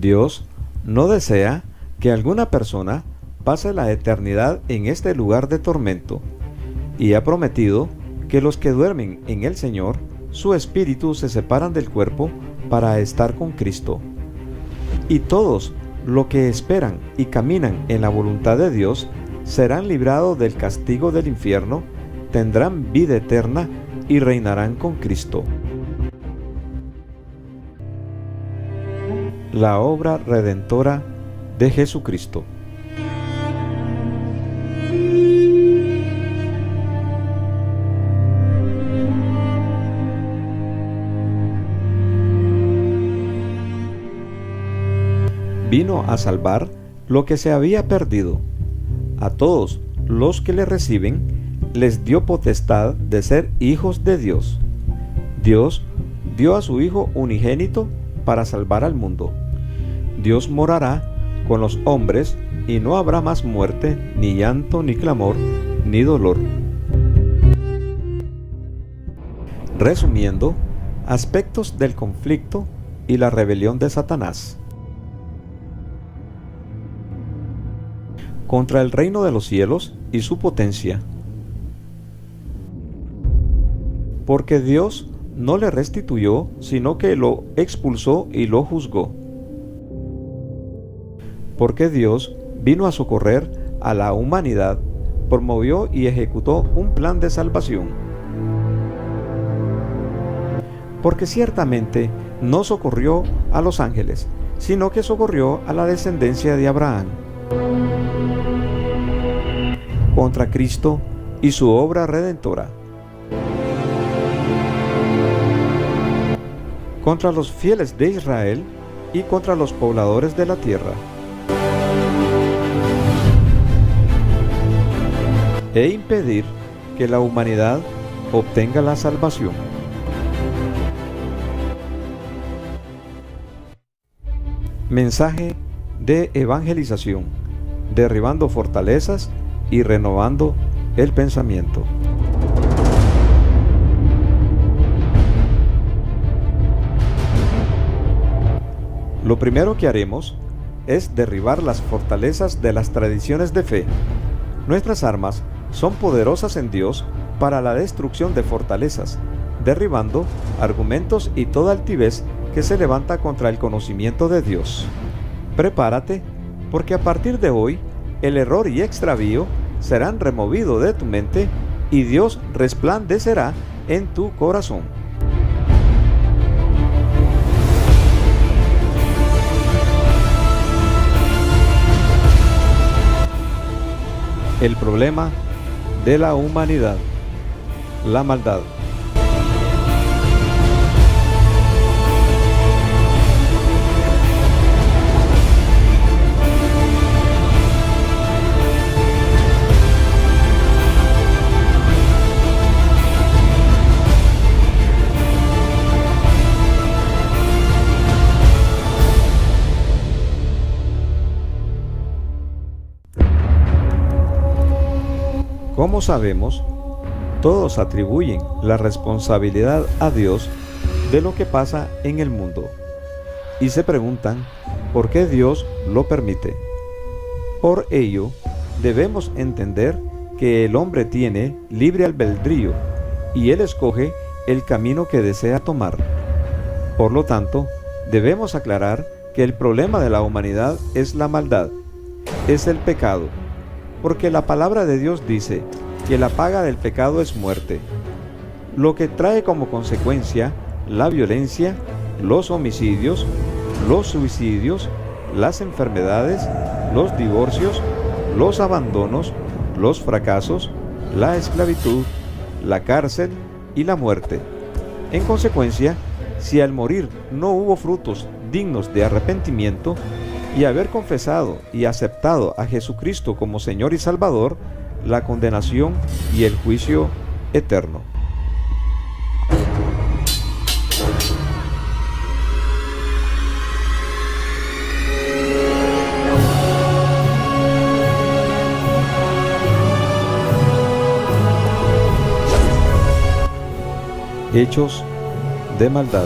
Dios no desea que alguna persona pase la eternidad en este lugar de tormento, y ha prometido que los que duermen en el Señor, su espíritu se separan del cuerpo para estar con Cristo. Y todos los que esperan y caminan en la voluntad de Dios serán librados del castigo del infierno, tendrán vida eterna y reinarán con Cristo. La obra redentora de Jesucristo. vino a salvar lo que se había perdido. A todos los que le reciben, les dio potestad de ser hijos de Dios. Dios dio a su Hijo unigénito para salvar al mundo. Dios morará con los hombres y no habrá más muerte, ni llanto, ni clamor, ni dolor. Resumiendo, aspectos del conflicto y la rebelión de Satanás. Contra el reino de los cielos y su potencia. Porque Dios no le restituyó, sino que lo expulsó y lo juzgó. Porque Dios vino a socorrer a la humanidad, promovió y ejecutó un plan de salvación. Porque ciertamente no socorrió a los ángeles, sino que socorrió a la descendencia de Abraham. Contra Cristo y su obra redentora. Contra los fieles de Israel y contra los pobladores de la tierra. E impedir que la humanidad obtenga la salvación. Mensaje de evangelización, derribando fortalezas y renovando el pensamiento. Lo primero que haremos es derribar las fortalezas de las tradiciones de fe. Nuestras armas son poderosas en Dios para la destrucción de fortalezas, derribando argumentos y toda altivez que se levanta contra el conocimiento de Dios. Prepárate, porque a partir de hoy, el error y extravío serán removidos de tu mente y Dios resplandecerá en tu corazón. El problema de la humanidad, la maldad. Como sabemos, todos atribuyen la responsabilidad a Dios de lo que pasa en el mundo y se preguntan por qué Dios lo permite. Por ello, debemos entender que el hombre tiene libre albedrío y él escoge el camino que desea tomar. Por lo tanto, debemos aclarar que el problema de la humanidad es la maldad, es el pecado. Porque la palabra de Dios dice que la paga del pecado es muerte, lo que trae como consecuencia la violencia, los homicidios, los suicidios, las enfermedades, los divorcios, los abandonos, los fracasos, la esclavitud, la cárcel y la muerte. En consecuencia, si al morir no hubo frutos dignos de arrepentimiento, y haber confesado y aceptado a Jesucristo como Señor y Salvador, la condenación y el juicio eterno. Hechos de maldad.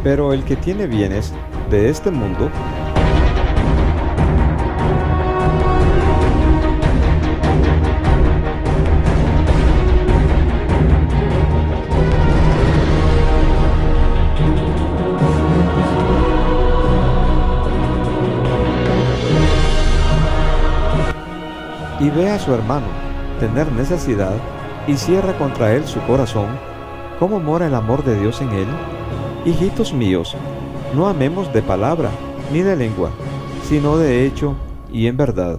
Pero el que tiene bienes de este mundo y ve a su hermano tener necesidad y cierra contra él su corazón, ¿cómo mora el amor de Dios en él? Hijitos míos, no amemos de palabra ni de lengua, sino de hecho y en verdad.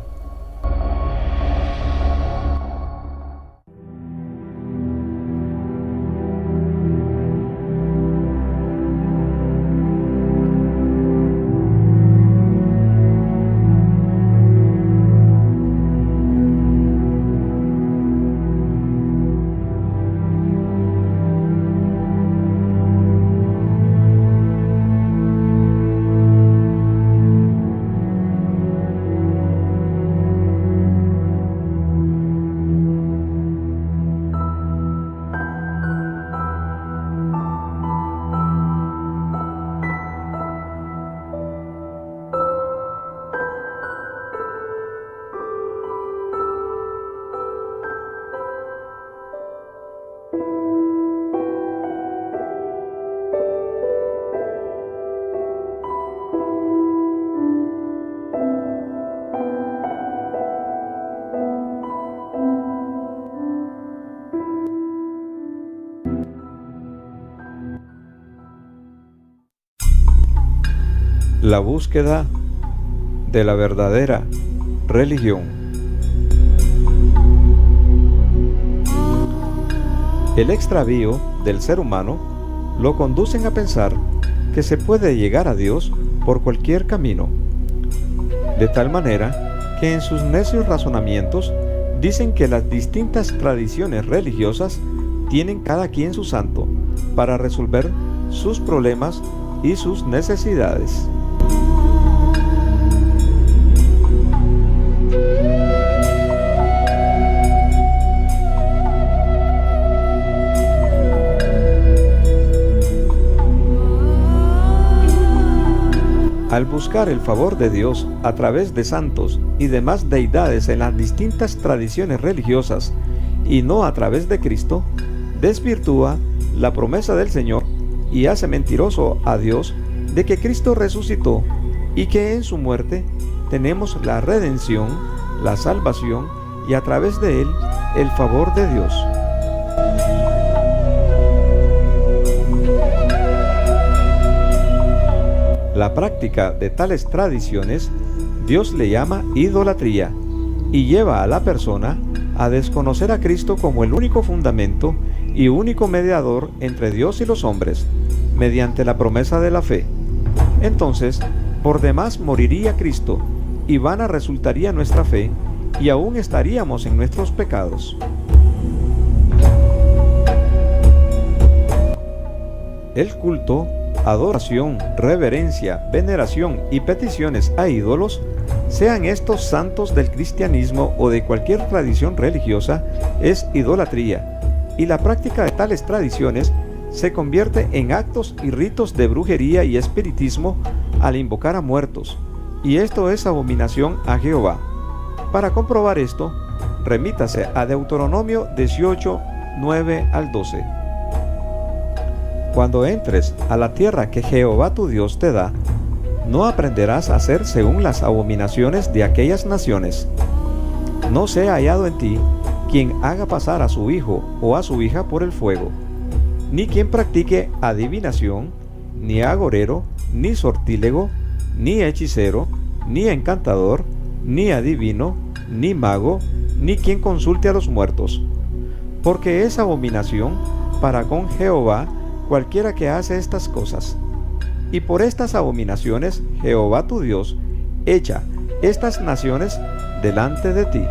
La búsqueda de la verdadera religión. El extravío del ser humano lo conducen a pensar que se puede llegar a Dios por cualquier camino, de tal manera que en sus necios razonamientos dicen que las distintas tradiciones religiosas tienen cada quien su santo para resolver sus problemas y sus necesidades. Al buscar el favor de Dios a través de santos y demás deidades en las distintas tradiciones religiosas y no a través de Cristo, desvirtúa la promesa del Señor y hace mentiroso a Dios de que Cristo resucitó y que en su muerte tenemos la redención, la salvación y a través de él el favor de Dios. La práctica de tales tradiciones Dios le llama idolatría y lleva a la persona a desconocer a Cristo como el único fundamento y único mediador entre Dios y los hombres, mediante la promesa de la fe. Entonces, por demás moriría Cristo, y vana resultaría nuestra fe, y aún estaríamos en nuestros pecados. El culto, adoración, reverencia, veneración y peticiones a ídolos, sean estos santos del cristianismo o de cualquier tradición religiosa, es idolatría, y la práctica de tales tradiciones se convierte en actos y ritos de brujería y espiritismo al invocar a muertos, y esto es abominación a Jehová. Para comprobar esto, remítase a Deuteronomio 18, 9 al 12. Cuando entres a la tierra que Jehová tu Dios te da, no aprenderás a hacer según las abominaciones de aquellas naciones. No sea hallado en ti quien haga pasar a su hijo o a su hija por el fuego, ni quien practique adivinación, ni agorero, ni sortílego, ni hechicero, ni encantador, ni adivino, ni mago, ni quien consulte a los muertos, porque es abominación para con Jehová cualquiera que hace estas cosas. Y por estas abominaciones Jehová tu Dios echa estas naciones delante de ti.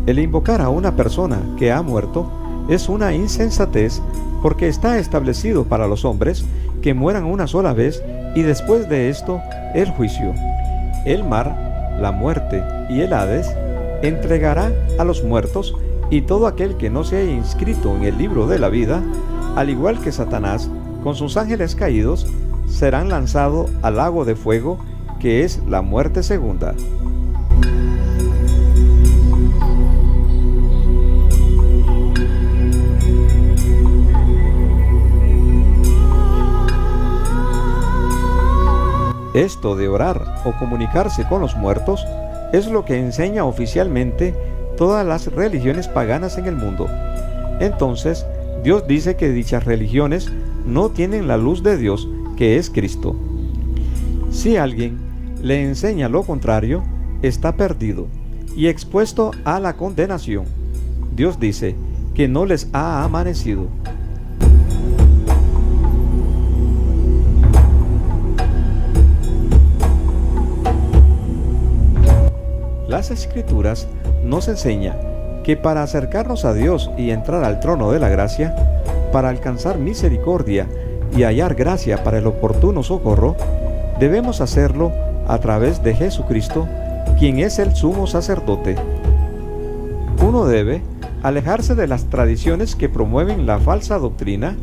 El invocar a una persona que ha muerto es una insensatez, porque está establecido para los hombres que mueran una sola vez y después de esto el juicio. El mar, la muerte y el Hades entregará a los muertos, y todo aquel que no se haya inscrito en el libro de la vida, al igual que Satanás con sus ángeles caídos, serán lanzados al lago de fuego, que es la muerte segunda. Esto de orar o comunicarse con los muertos es lo que enseña oficialmente todas las religiones paganas en el mundo. Entonces, Dios dice que dichas religiones no tienen la luz de Dios, que es Cristo. Si alguien le enseña lo contrario, está perdido y expuesto a la condenación. Dios dice que no les ha amanecido. Las Escrituras nos enseñan que para acercarnos a Dios y entrar al trono de la gracia, para alcanzar misericordia y hallar gracia para el oportuno socorro, debemos hacerlo a través de Jesucristo, quien es el sumo sacerdote. Uno debe alejarse de las tradiciones que promueven la falsa doctrina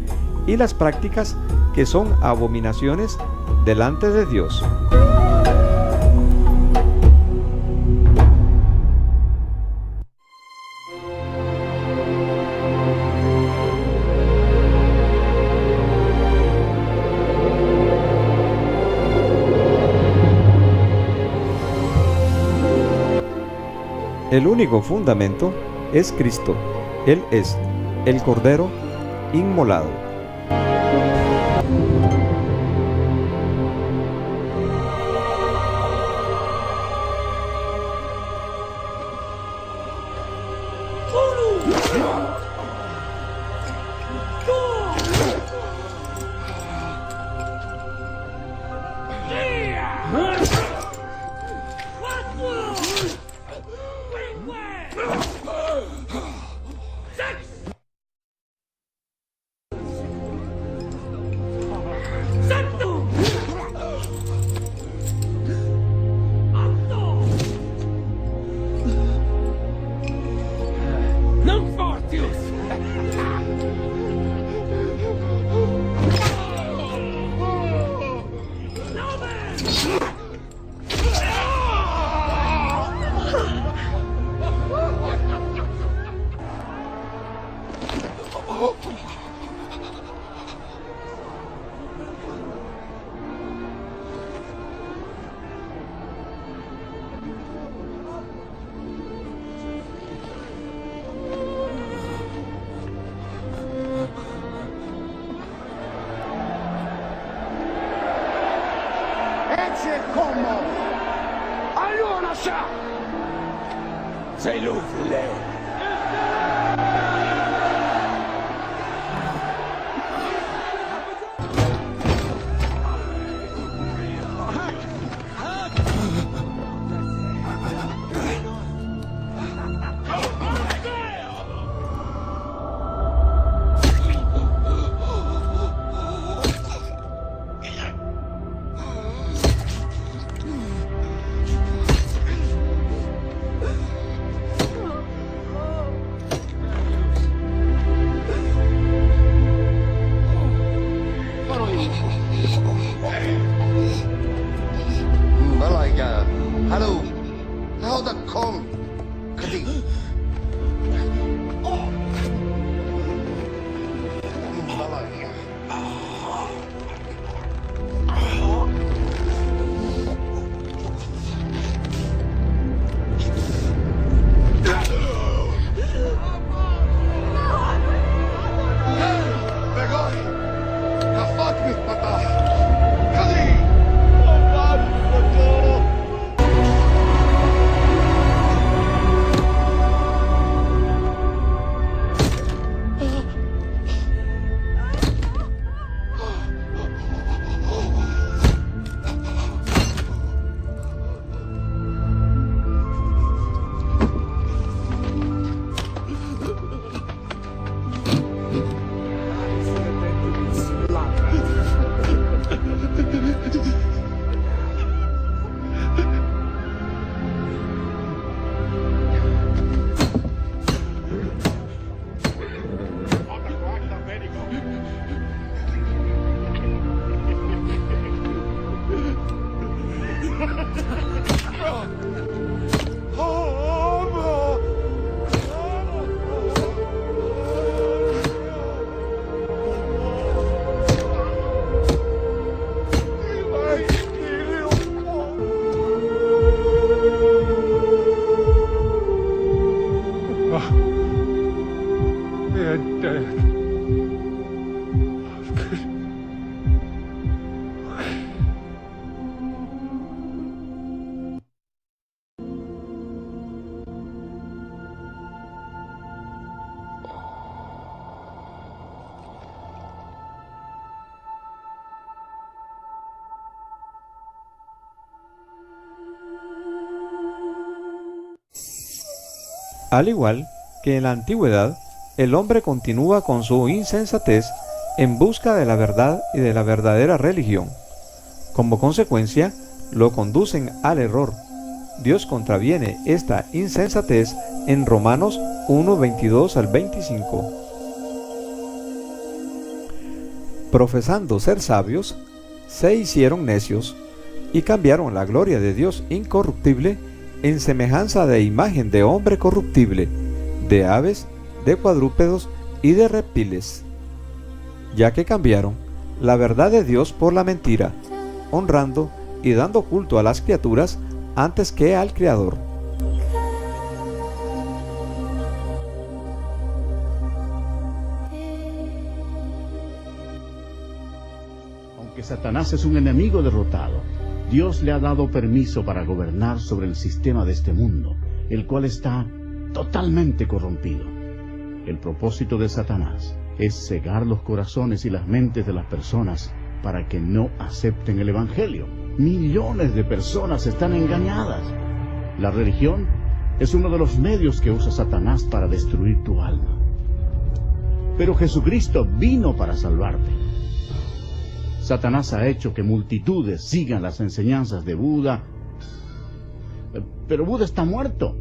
y las prácticas que son abominaciones delante de Dios. El único fundamento es Cristo. Él es el Cordero inmolado. S'il vous plaît. Al igual que en la antigüedad, el hombre continúa con su insensatez en busca de la verdad y de la verdadera religión. Como consecuencia, lo conducen al error. Dios contraviene esta insensatez en Romanos 1:22 al 25. Profesando ser sabios, se hicieron necios y cambiaron la gloria de Dios incorruptible en semejanza de imagen de hombre corruptible, de aves, de cuadrúpedos y de reptiles, ya que cambiaron la verdad de Dios por la mentira, honrando y dando culto a las criaturas antes que al Creador. Aunque Satanás es un enemigo derrotado, Dios le ha dado permiso para gobernar sobre el sistema de este mundo, el cual está totalmente corrompido. El propósito de Satanás es cegar los corazones y las mentes de las personas para que no acepten el Evangelio. Millones de personas están engañadas. La religión es uno de los medios que usa Satanás para destruir tu alma. Pero Jesucristo vino para salvarte. Satanás ha hecho que multitudes sigan las enseñanzas de Buda, pero Buda está muerto.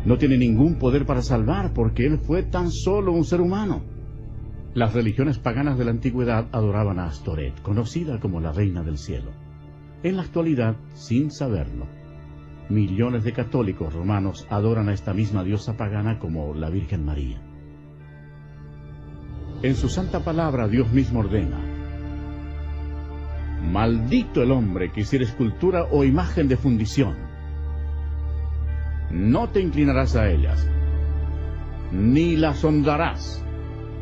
No tiene ningún poder para salvar porque él fue tan solo un ser humano. Las religiones paganas de la antigüedad adoraban a Astoret, conocida como la Reina del Cielo. En la actualidad, sin saberlo, millones de católicos romanos adoran a esta misma diosa pagana como la Virgen María. En su santa palabra, Dios mismo ordena: maldito el hombre que hiciere escultura o imagen de fundición. No te inclinarás a ellas, ni las honrarás.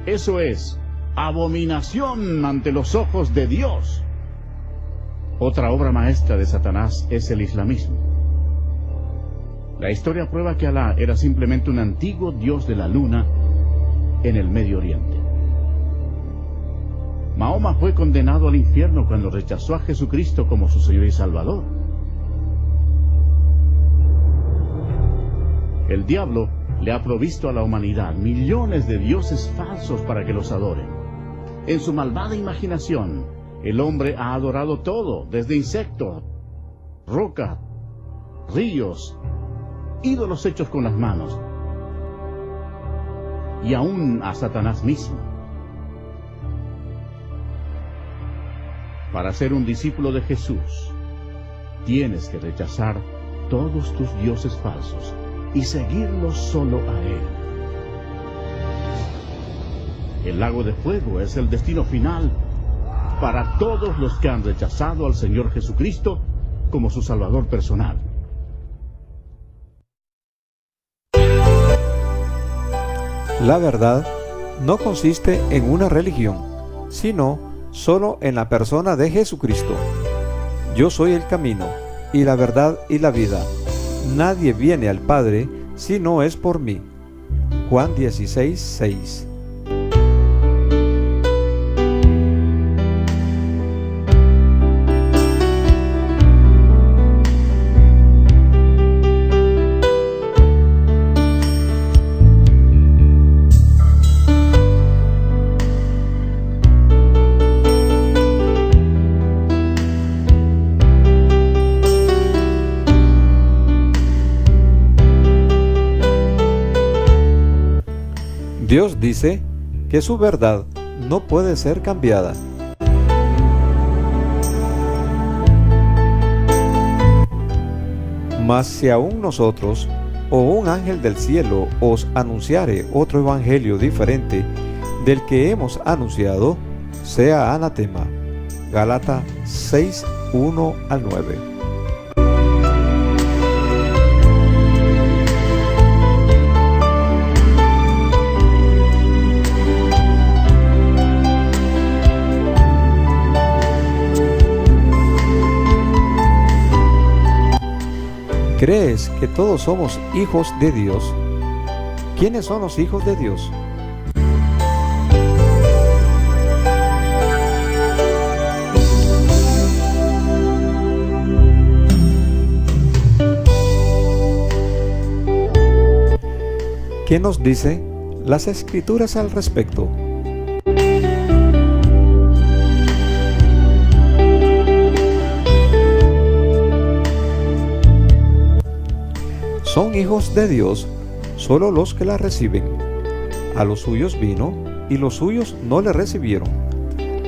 Eso es abominación ante los ojos de Dios. Otra obra maestra de Satanás es el islamismo. La historia prueba que Alá era simplemente un antiguo dios de la luna en el Medio Oriente. Mahoma fue condenado al infierno cuando rechazó a Jesucristo como su Señor y Salvador. El diablo le ha provisto a la humanidad millones de dioses falsos para que los adoren. En su malvada imaginación, el hombre ha adorado todo, desde insectos, roca, ríos, ídolos hechos con las manos, y aún a Satanás mismo. Para ser un discípulo de Jesús, tienes que rechazar todos tus dioses falsos y seguirlo solo a Él. El lago de fuego es el destino final para todos los que han rechazado al Señor Jesucristo como su Salvador personal. La verdad no consiste en una religión, sino solo en la persona de Jesucristo. Yo soy el camino, y la verdad y la vida. Nadie viene al Padre si no es por mí. Juan 16:6. Dios dice que su verdad no puede ser cambiada. Mas si aún nosotros o un ángel del cielo os anunciare otro evangelio diferente del que hemos anunciado, sea anatema. Gálatas 6:1-9. ¿Crees que todos somos hijos de Dios? ¿Quiénes son los hijos de Dios? ¿Qué nos dice las Escrituras al respecto? Son hijos de Dios solo los que la reciben. A los suyos vino, y los suyos no le recibieron.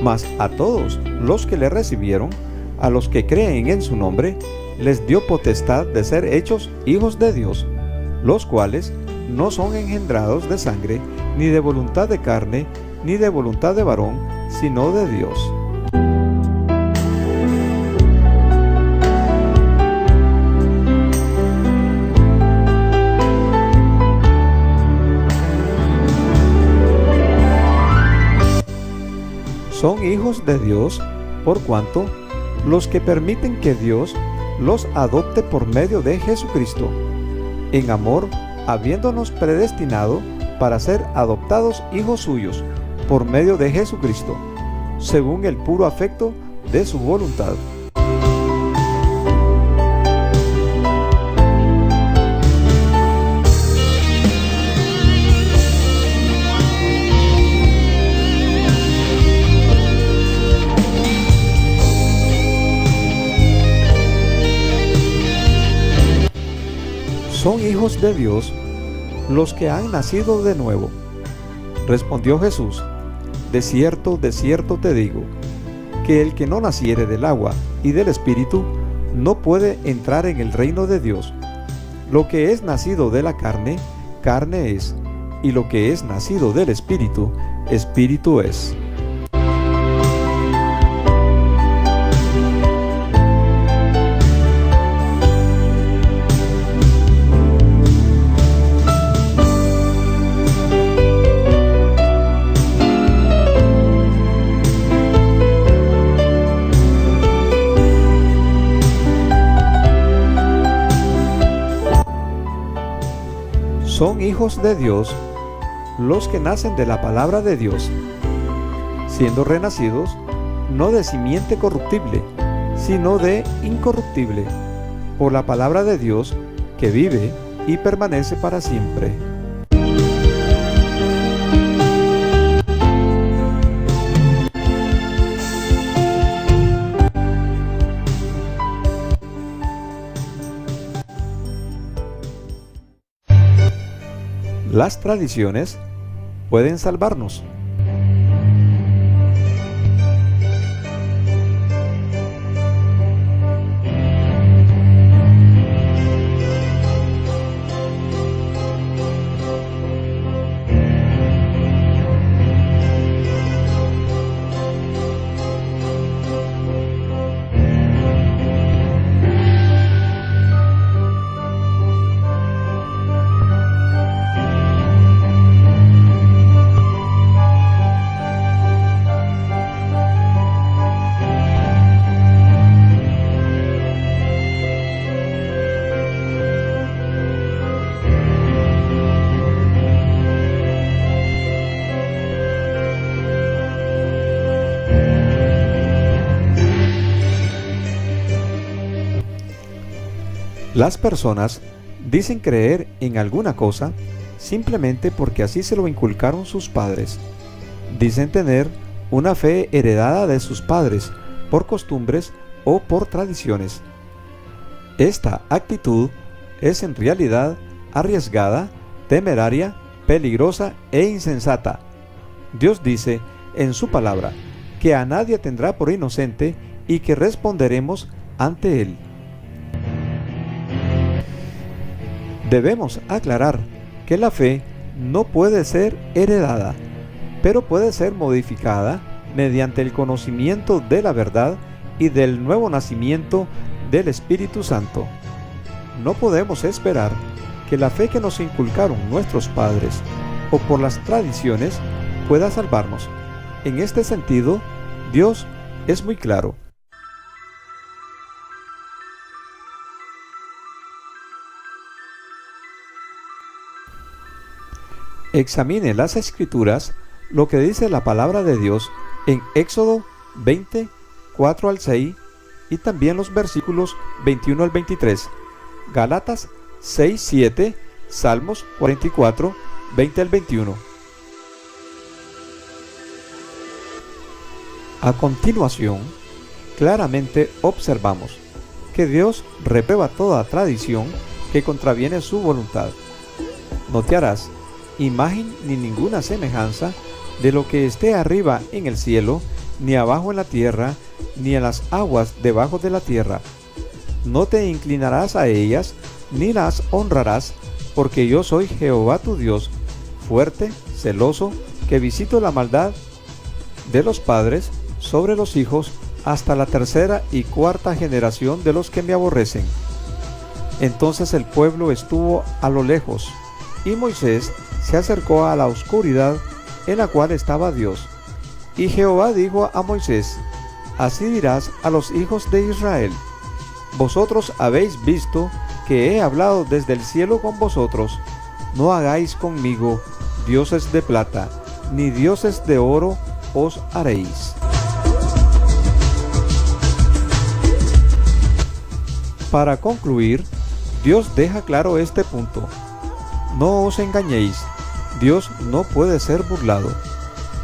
Mas a todos los que le recibieron, a los que creen en su nombre, les dio potestad de ser hechos hijos de Dios, los cuales no son engendrados de sangre, ni de voluntad de carne, ni de voluntad de varón, sino de Dios. Son hijos de Dios por cuanto los que permiten que Dios los adopte por medio de Jesucristo, en amor, habiéndonos predestinado para ser adoptados hijos suyos por medio de Jesucristo, según el puro afecto de su voluntad. Son hijos de Dios los que han nacido de nuevo. Respondió Jesús: de cierto te digo, que el que no naciere del agua y del Espíritu no puede entrar en el reino de Dios. Lo que es nacido de la carne, carne es, y lo que es nacido del Espíritu, Espíritu es. Son hijos de Dios los que nacen de la palabra de Dios, siendo renacidos no de simiente corruptible, sino de incorruptible, por la palabra de Dios que vive y permanece para siempre. Las tradiciones pueden salvarnos. Las personas dicen creer en alguna cosa simplemente porque así se lo inculcaron sus padres. Dicen tener una fe heredada de sus padres por costumbres o por tradiciones. Esta actitud es en realidad arriesgada, temeraria, peligrosa e insensata. Dios dice en su palabra que a nadie tendrá por inocente y que responderemos ante él. Debemos aclarar que la fe no puede ser heredada, pero puede ser modificada mediante el conocimiento de la verdad y del nuevo nacimiento del Espíritu Santo. No podemos esperar que la fe que nos inculcaron nuestros padres o por las tradiciones pueda salvarnos. En este sentido, Dios es muy claro. Examine las Escrituras, lo que dice la palabra de Dios en Éxodo 20, 4 al 6 y también los versículos 21 al 23, Gálatas 6, 7, Salmos 44 20 al 21. A continuación, claramente observamos que Dios reprueba toda tradición que contraviene su voluntad. No te harás imagen ni ninguna semejanza de lo que esté arriba en el cielo, ni abajo en la tierra, ni en las aguas debajo de la tierra. No te inclinarás a ellas, ni las honrarás, porque yo soy Jehová tu Dios, fuerte, celoso, que visito la maldad de los padres sobre los hijos hasta la tercera y cuarta generación de los que me aborrecen. Entonces el pueblo estuvo a lo lejos, y Moisés se acercó a la oscuridad en la cual estaba Dios. Y Jehová dijo a Moisés: así dirás a los hijos de Israel: vosotros habéis visto que he hablado desde el cielo con vosotros. No hagáis conmigo dioses de plata, ni dioses de oro os haréis. Para concluir, Dios deja claro este punto: no os engañéis, Dios no puede ser burlado,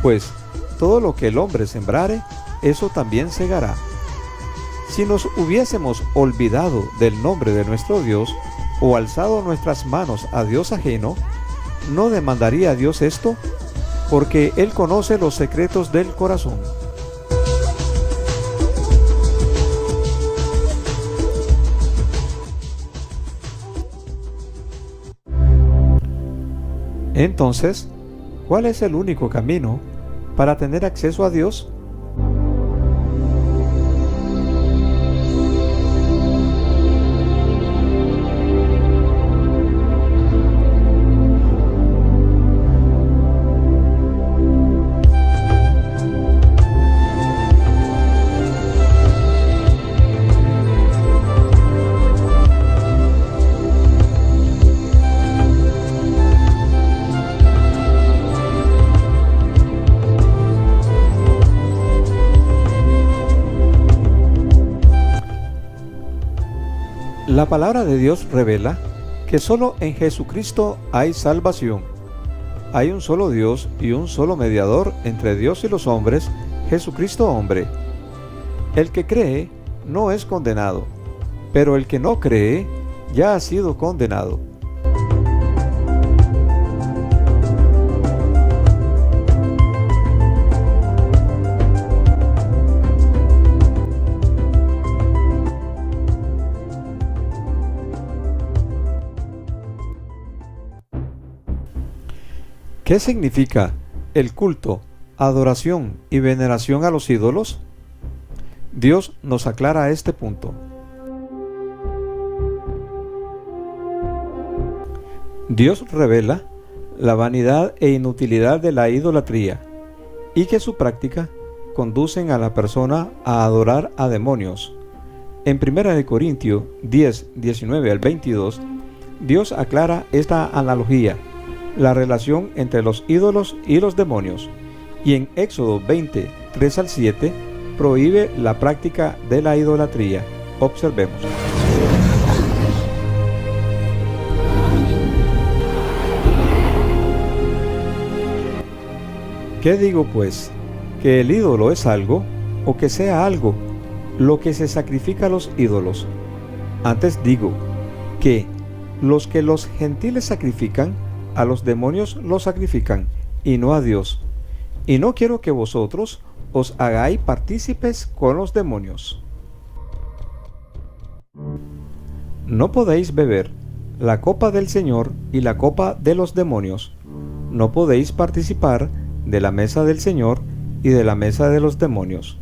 pues todo lo que el hombre sembrare, eso también segará. Si nos hubiésemos olvidado del nombre de nuestro Dios, o alzado nuestras manos a Dios ajeno, ¿no demandaría Dios esto? Porque Él conoce los secretos del corazón. Entonces, ¿cuál es el único camino para tener acceso a Dios? La palabra de Dios revela que solo en Jesucristo hay salvación. Hay un solo Dios y un solo mediador entre Dios y los hombres, Jesucristo hombre. El que cree no es condenado, pero el que no cree ya ha sido condenado. ¿Qué significa el culto, adoración y veneración a los ídolos? Dios nos aclara este punto. Dios revela la vanidad e inutilidad de la idolatría y que su práctica conducen a la persona a adorar a demonios. En 1 Corintios 10, 19 al 22, Dios aclara esta analogía, la relación entre los ídolos y los demonios, y en Éxodo 20, 3 al 7, prohíbe la práctica de la idolatría. Observemos. ¿Qué digo pues? ¿Que el ídolo es algo, o que sea algo, lo que se sacrifica a los ídolos? Antes digo, que los gentiles sacrifican, a los demonios los sacrifican, y no a Dios. Y no quiero que vosotros os hagáis partícipes con los demonios. No podéis beber la copa del Señor y la copa de los demonios. No podéis participar de la mesa del Señor y de la mesa de los demonios.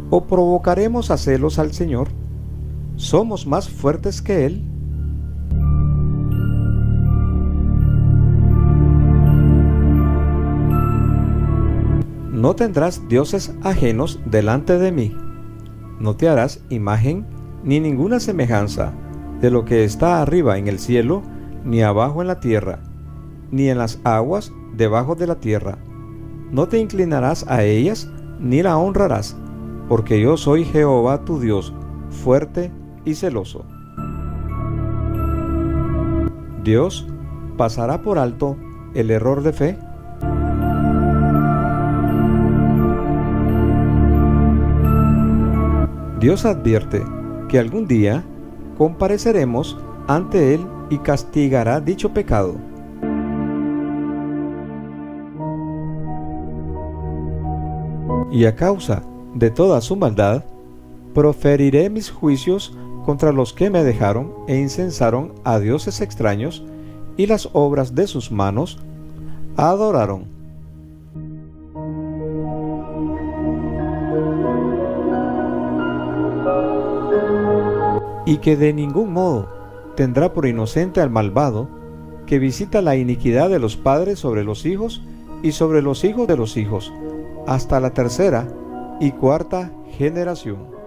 ¿O provocaremos a celos al Señor? ¿Somos más fuertes que Él? No tendrás dioses ajenos delante de mí. No te harás imagen ni ninguna semejanza de lo que está arriba en el cielo, ni abajo en la tierra, ni en las aguas debajo de la tierra. No te inclinarás a ellas, ni la honrarás, porque yo soy Jehová tu Dios, fuerte y celoso. Dios pasará por alto el error de fe? Dios advierte que algún día compareceremos ante Él y castigará dicho pecado. Y a causa de toda su maldad, proferiré mis juicios contra los que me dejaron e incensaron a dioses extraños, y las obras de sus manos adoraron. Y que de ningún modo tendrá por inocente al malvado, que visita la iniquidad de los padres sobre los hijos y sobre los hijos de los hijos, hasta la tercera y cuarta generación.